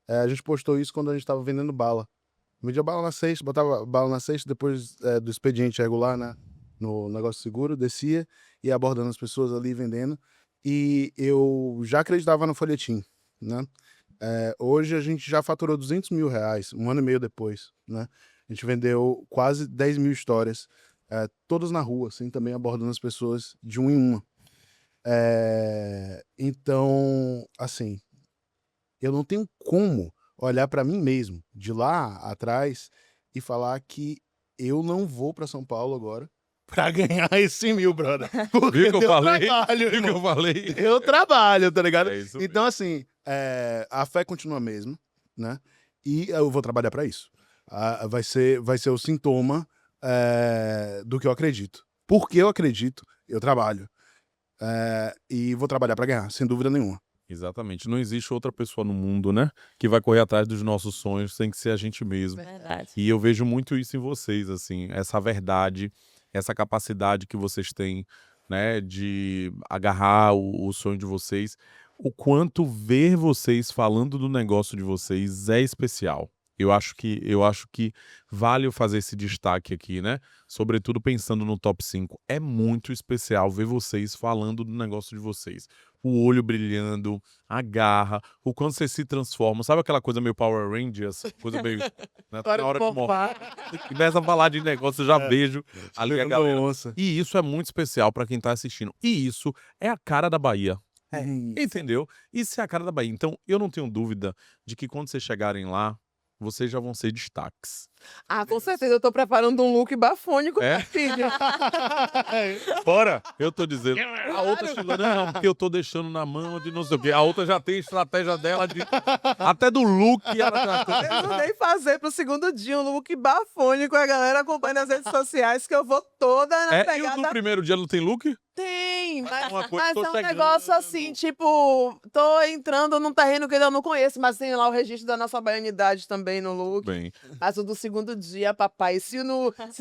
A gente postou isso quando a gente tava vendendo bala. Vendia bala na cesta, botava bala na cesta, depois do expediente regular, né, no negócio seguro, descia e ia abordando as pessoas ali vendendo. E eu já acreditava no Folhetim, né? Hoje a gente já faturou R$200 mil, um ano e meio depois, né? A gente vendeu quase 10 mil histórias, todas na rua, assim, também abordando as pessoas de uma em uma. Então, assim, eu não tenho como olhar para mim mesmo, de lá atrás, e falar que eu não vou para São Paulo agora para ganhar esse 100 mil, brother. Porque Viu que eu deu falei? trabalho, Viu que irmão. eu falei? Eu trabalho, tá ligado? É isso Então, assim, a fé continua a mesma, né? E eu vou trabalhar para isso. Vai ser o sintoma do que eu acredito. Porque eu acredito, eu trabalho. E vou trabalhar para ganhar, sem dúvida nenhuma. Exatamente. Não existe outra pessoa no mundo, né, que vai correr atrás dos nossos sonhos sem que ser a gente mesmo. Verdade. E eu vejo muito isso em vocês, assim, essa verdade, essa capacidade que vocês têm, né, de agarrar o sonho de vocês. O quanto ver vocês falando do negócio de vocês é especial. Eu acho que vale eu fazer esse destaque aqui, né? Sobretudo pensando no top 5. É muito especial ver vocês falando do negócio de vocês. O olho brilhando, a garra, o quanto vocês se transformam. Sabe aquela coisa meio Power Rangers? Coisa meio. Né, na hora de morrer. Começa a falar de negócio, eu já vejo ali a galera. Nossa. E isso é muito especial pra quem tá assistindo. E isso é a cara da Bahia. Entendeu? Isso é a cara da Bahia. Então, eu não tenho dúvida de que quando vocês chegarem lá, vocês já vão ser destaques. Ah, com certeza. Eu tô preparando um look bafônico É? pra filho. Bora! Eu tô dizendo. A outra chegou, não, porque eu tô deixando na mão de não sei o quê. A outra já tem estratégia dela de. Até do look ela já Eu não dei fazer pro segundo dia um look bafônico. A galera acompanha nas redes sociais que eu vou toda na E o pegada. do primeiro dia não tem look? Tem, mas, Uma coisa, mas tô é um chegando. negócio assim, tipo, tô entrando num terreno que eu não conheço, mas tem lá o registro da nossa baianidade também no look. Bem. Mas o do segundo dia, papai, se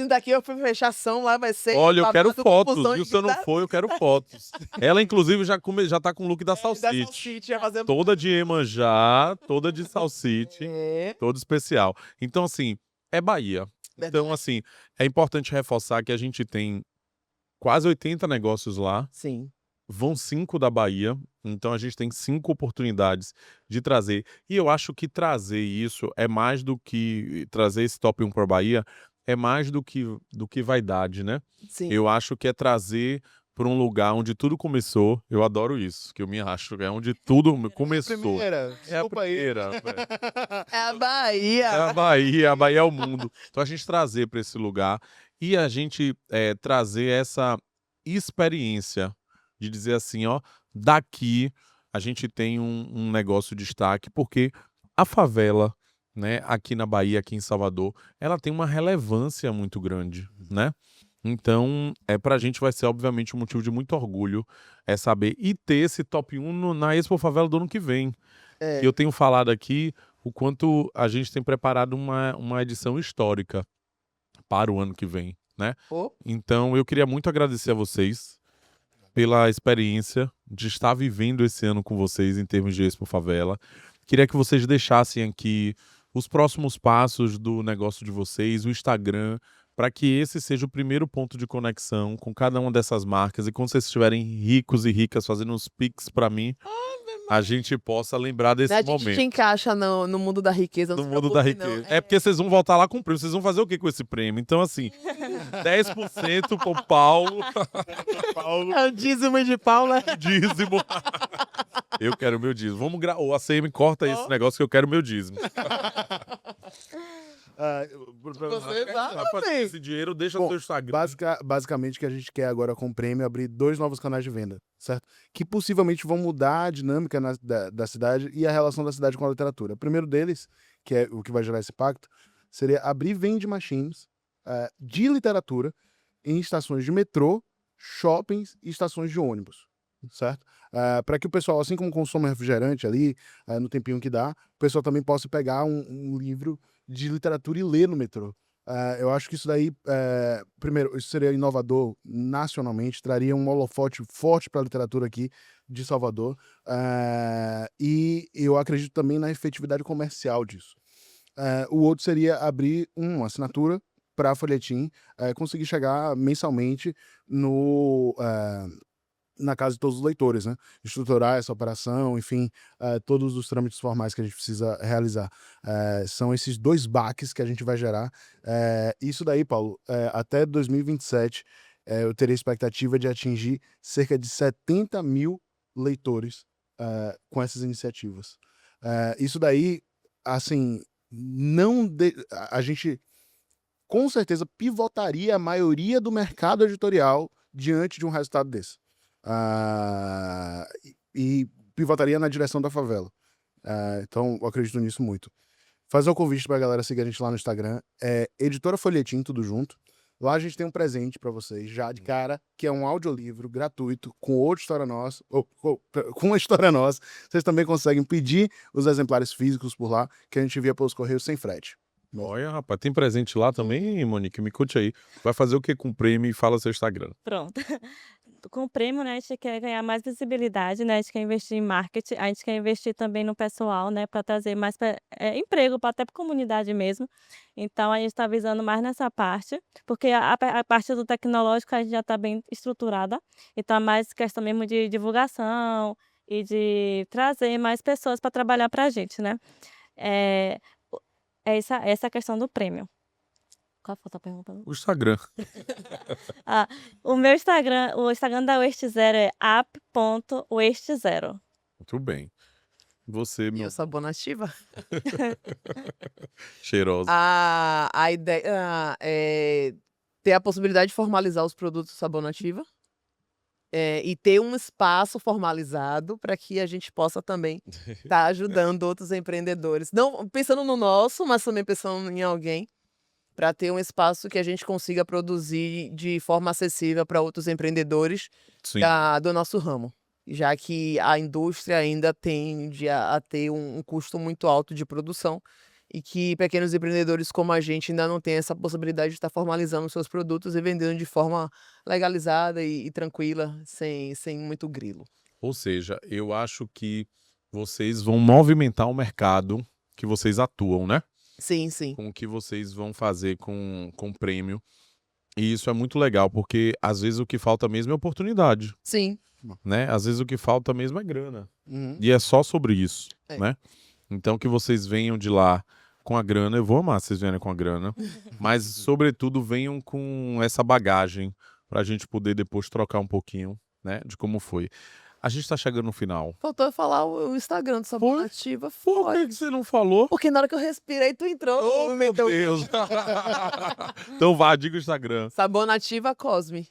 daqui eu for fechação, lá vai ser. Olha, eu quero babado, fotos, confusão viu? e Se eu não for, eu quero fotos. Ela, inclusive, já tá com o look da da salsicha. salsicha, ia fazer. Toda de Iemanjá, toda de salsicha, É, todo especial. Então, assim, é Bahia. Então, assim, é importante reforçar que a gente tem quase 80 negócios lá, sim. vão 5 da Bahia, então a gente tem 5 oportunidades de trazer. E eu acho que trazer isso é mais do que trazer esse top 1 para Bahia, é mais do que vaidade, né? Sim. Eu acho que é trazer para um lugar onde tudo começou. Eu adoro isso, que eu me acho, é onde tudo começou. Primeira, É a desculpa aí. primeira, velho. É a Bahia. É a Bahia é o mundo. Então a gente trazer para esse lugar e a gente trazer essa experiência de dizer assim, ó, daqui a gente tem um negócio de destaque, porque a favela, né, aqui na Bahia, aqui em Salvador, ela tem uma relevância muito grande, né? Então, pra gente vai ser, obviamente, um motivo de muito orgulho saber e ter esse top 1 na Expo Favela do ano que vem. É. E eu tenho falado aqui o quanto a gente tem preparado uma edição histórica para o ano que vem, né? Ô, Então, eu queria muito agradecer a vocês pela experiência de estar vivendo esse ano com vocês em termos de Expo Favela. Queria que vocês deixassem aqui os próximos passos do negócio de vocês, o Instagram, para que esse seja o primeiro ponto de conexão com cada uma dessas marcas. E quando vocês estiverem ricos e ricas fazendo uns pics para mim, a gente possa lembrar desse a gente momento. te encaixa no mundo da riqueza. No não se mundo da preocupe, não. riqueza. É porque vocês vão voltar lá com o prêmio. Vocês vão fazer o que com esse prêmio? Então, assim, 10% pro Paulo. Paulo, É o dízimo de Paula. dízimo. Eu quero o meu dízimo. O ACM corta esse negócio que eu quero o meu dízimo. Você Rapaz, esse dinheiro deixa Bom, no seu Instagram. Basicamente, o que a gente quer agora com o prêmio é abrir 2 novos canais de venda, certo? Que possivelmente vão mudar a dinâmica da cidade e a relação da cidade com a literatura. O primeiro deles, que é o que vai gerar esse impacto, seria abrir vending machines de literatura em estações de metrô, shoppings e estações de ônibus, certo? Para que o pessoal, assim como consome refrigerante ali, no tempinho que dá, o pessoal também possa pegar um livro de literatura e ler no metrô. Eu acho que isso daí, primeiro, isso seria inovador nacionalmente, traria um holofote forte para a literatura aqui de Salvador, e eu acredito também na efetividade comercial disso. O outro seria abrir uma assinatura para folhetim, conseguir chegar mensalmente na casa de todos os leitores, né? Estruturar essa operação, enfim, todos os trâmites formais que a gente precisa realizar. São esses 2 baques que a gente vai gerar. Isso daí, Paulo, até 2027, eu teria expectativa de atingir cerca de 70 mil leitores com essas iniciativas. Isso daí, assim, a gente com certeza pivotaria a maioria do mercado editorial diante de um resultado desse. E pivotaria na direção da favela. Então, eu acredito nisso muito. Fazer o convite pra galera seguir a gente lá no Instagram. Editora Folhetim, tudo junto. Lá a gente tem um presente para vocês, já de cara, que é um audiolivro gratuito com outra história nossa, com uma história nossa. Vocês também conseguem pedir os exemplares físicos por lá, que a gente envia pelos correios sem frete. Olha, rapaz, tem presente lá também, Monique? Me conte aí. Vai fazer o que com o prêmio e fala seu Instagram. Pronto. Com o prêmio, né, a gente quer ganhar mais visibilidade, né, a gente quer investir em marketing, a gente quer investir também no pessoal, né, para trazer mais emprego, até para a comunidade mesmo. Então, a gente está visando mais nessa parte, porque a parte do tecnológico a gente já está bem estruturada, então é mais questão mesmo de divulgação e de trazer mais pessoas para trabalhar para a gente, né. É, essa questão do prêmio. Qual foi a tua pergunta? O Instagram. Ah, o Instagram da Waste Zero é app.waste0. Muito bem. Você, E meu o Sabona Ativa? cheiroso. A ideia é ter a possibilidade de formalizar os produtos do Sabona Ativa. E ter um espaço formalizado para que a gente possa também estar ajudando outros empreendedores. Não pensando no nosso, mas também pensando em alguém, para ter um espaço que a gente consiga produzir de forma acessível para outros empreendedores Sim. do nosso ramo. Já que a indústria ainda tende a ter um custo muito alto de produção e que pequenos empreendedores como a gente ainda não tem essa possibilidade de estar formalizando seus produtos e vendendo de forma legalizada e tranquila, sem muito grilo. Ou seja, eu acho que vocês vão movimentar o mercado que vocês atuam, né? Sim, sim. Com o que vocês vão fazer com o prêmio. E isso é muito legal, porque às vezes o que falta mesmo é oportunidade, Sim. né? Às vezes o que falta mesmo é grana. Uhum. E é só sobre isso, É. né? Então que vocês venham de lá com a grana, eu vou amar se vocês vierem com a grana, mas sobretudo venham com essa bagagem para a gente poder depois trocar um pouquinho, né, de como foi. A gente tá chegando no final. Faltou eu falar o Instagram do Sabona Ativa. Por que você não falou? Porque na hora que eu respirei, tu entrou. Oh, meu Deus! Então vá, diga o Instagram. Sabona Ativa Cosme.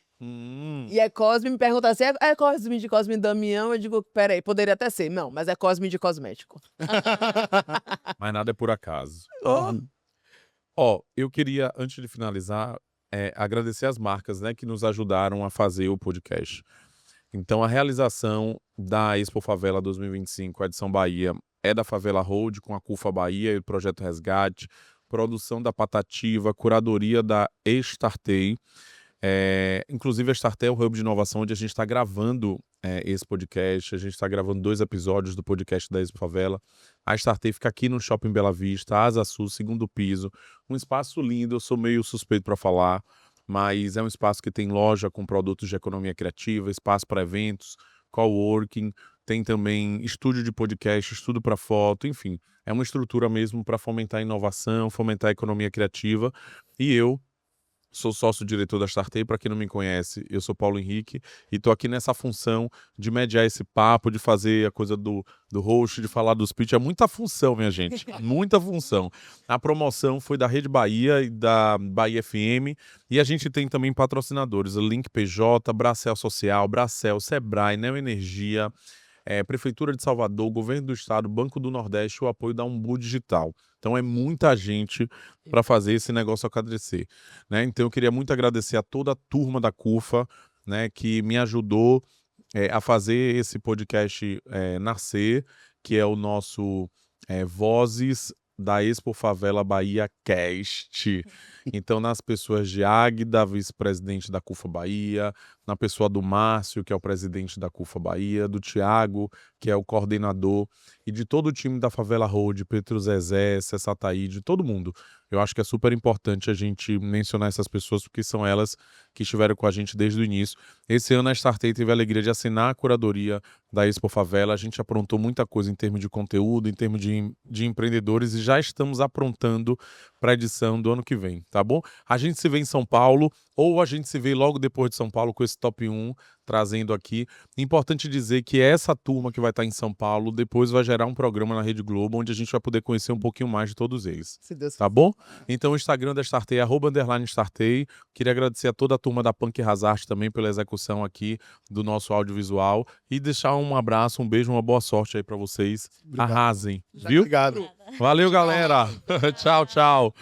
E é Cosme, me pergunta assim, é Cosme de Cosme Damião? Eu digo, peraí, poderia até ser. Não, mas é Cosme de Cosmético. Mas nada é por acaso. Ó, eu queria, antes de finalizar, agradecer as marcas, né, que nos ajudaram a fazer o podcast. Então, a realização da Expo Favela 2025, a edição Bahia, é da Favela Road, com a CUFA Bahia e o Projeto Resgate, produção da Patativa, curadoria da Startei. Inclusive, a Startei é o hub de inovação onde a gente está gravando esse podcast. A gente está gravando 2 episódios do podcast da Expo Favela. A Startei fica aqui no Shopping Bela Vista, Asa Sul, 2º piso. Um espaço lindo, eu sou meio suspeito para falar, mas é um espaço que tem loja com produtos de economia criativa, espaço para eventos, coworking, tem também estúdio de podcast, estúdio para foto, enfim. É uma estrutura mesmo para fomentar a inovação, fomentar a economia criativa. E eu sou sócio-diretor da Startei, para quem não me conhece, eu sou Paulo Henrique e estou aqui nessa função de mediar esse papo, de fazer a coisa do host, de falar dos pitch. É muita função, minha gente, muita função. A promoção foi da Rede Bahia e da Bahia FM e a gente tem também patrocinadores, Link PJ, Bracel Social, Bracel, Sebrae, Neoenergia, Prefeitura de Salvador, Governo do Estado, Banco do Nordeste e o apoio da Umbu Digital. Então é muita gente para fazer esse negócio acontecer, né? Então eu queria muito agradecer a toda a turma da CUFA, né, que me ajudou a fazer esse podcast nascer, que é o nosso Vozes da Expo Favela Bahia Cast. Então, nas pessoas de Águida, vice-presidente da CUFA Bahia, na pessoa do Márcio, que é o presidente da CUFA Bahia, do Tiago, que é o coordenador, e de todo o time da Favela Road, Petro Zezé, Cessa Taíde, todo mundo. Eu acho que é super importante a gente mencionar essas pessoas, porque são elas que estiveram com a gente desde o início. Esse ano a Startei teve a alegria de assinar a curadoria da Expo Favela. A gente aprontou muita coisa em termos de conteúdo, em termos de empreendedores, e já estamos aprontando para a edição do ano que vem, tá bom? A gente se vê em São Paulo, ou a gente se vê logo depois de São Paulo com esse top 1, trazendo aqui. Importante dizer que essa turma que vai estar em São Paulo, depois vai gerar um programa na Rede Globo, onde a gente vai poder conhecer um pouquinho mais de todos eles. Se Deus Tá bom? Então o Instagram da Startei é @_Startei. Queria agradecer a toda a turma da Punk Hazard também pela execução aqui do nosso audiovisual e deixar um abraço, um beijo, uma boa sorte aí pra vocês. Obrigado. Arrasem, viu? Obrigado. Valeu, galera. Tchau, tchau.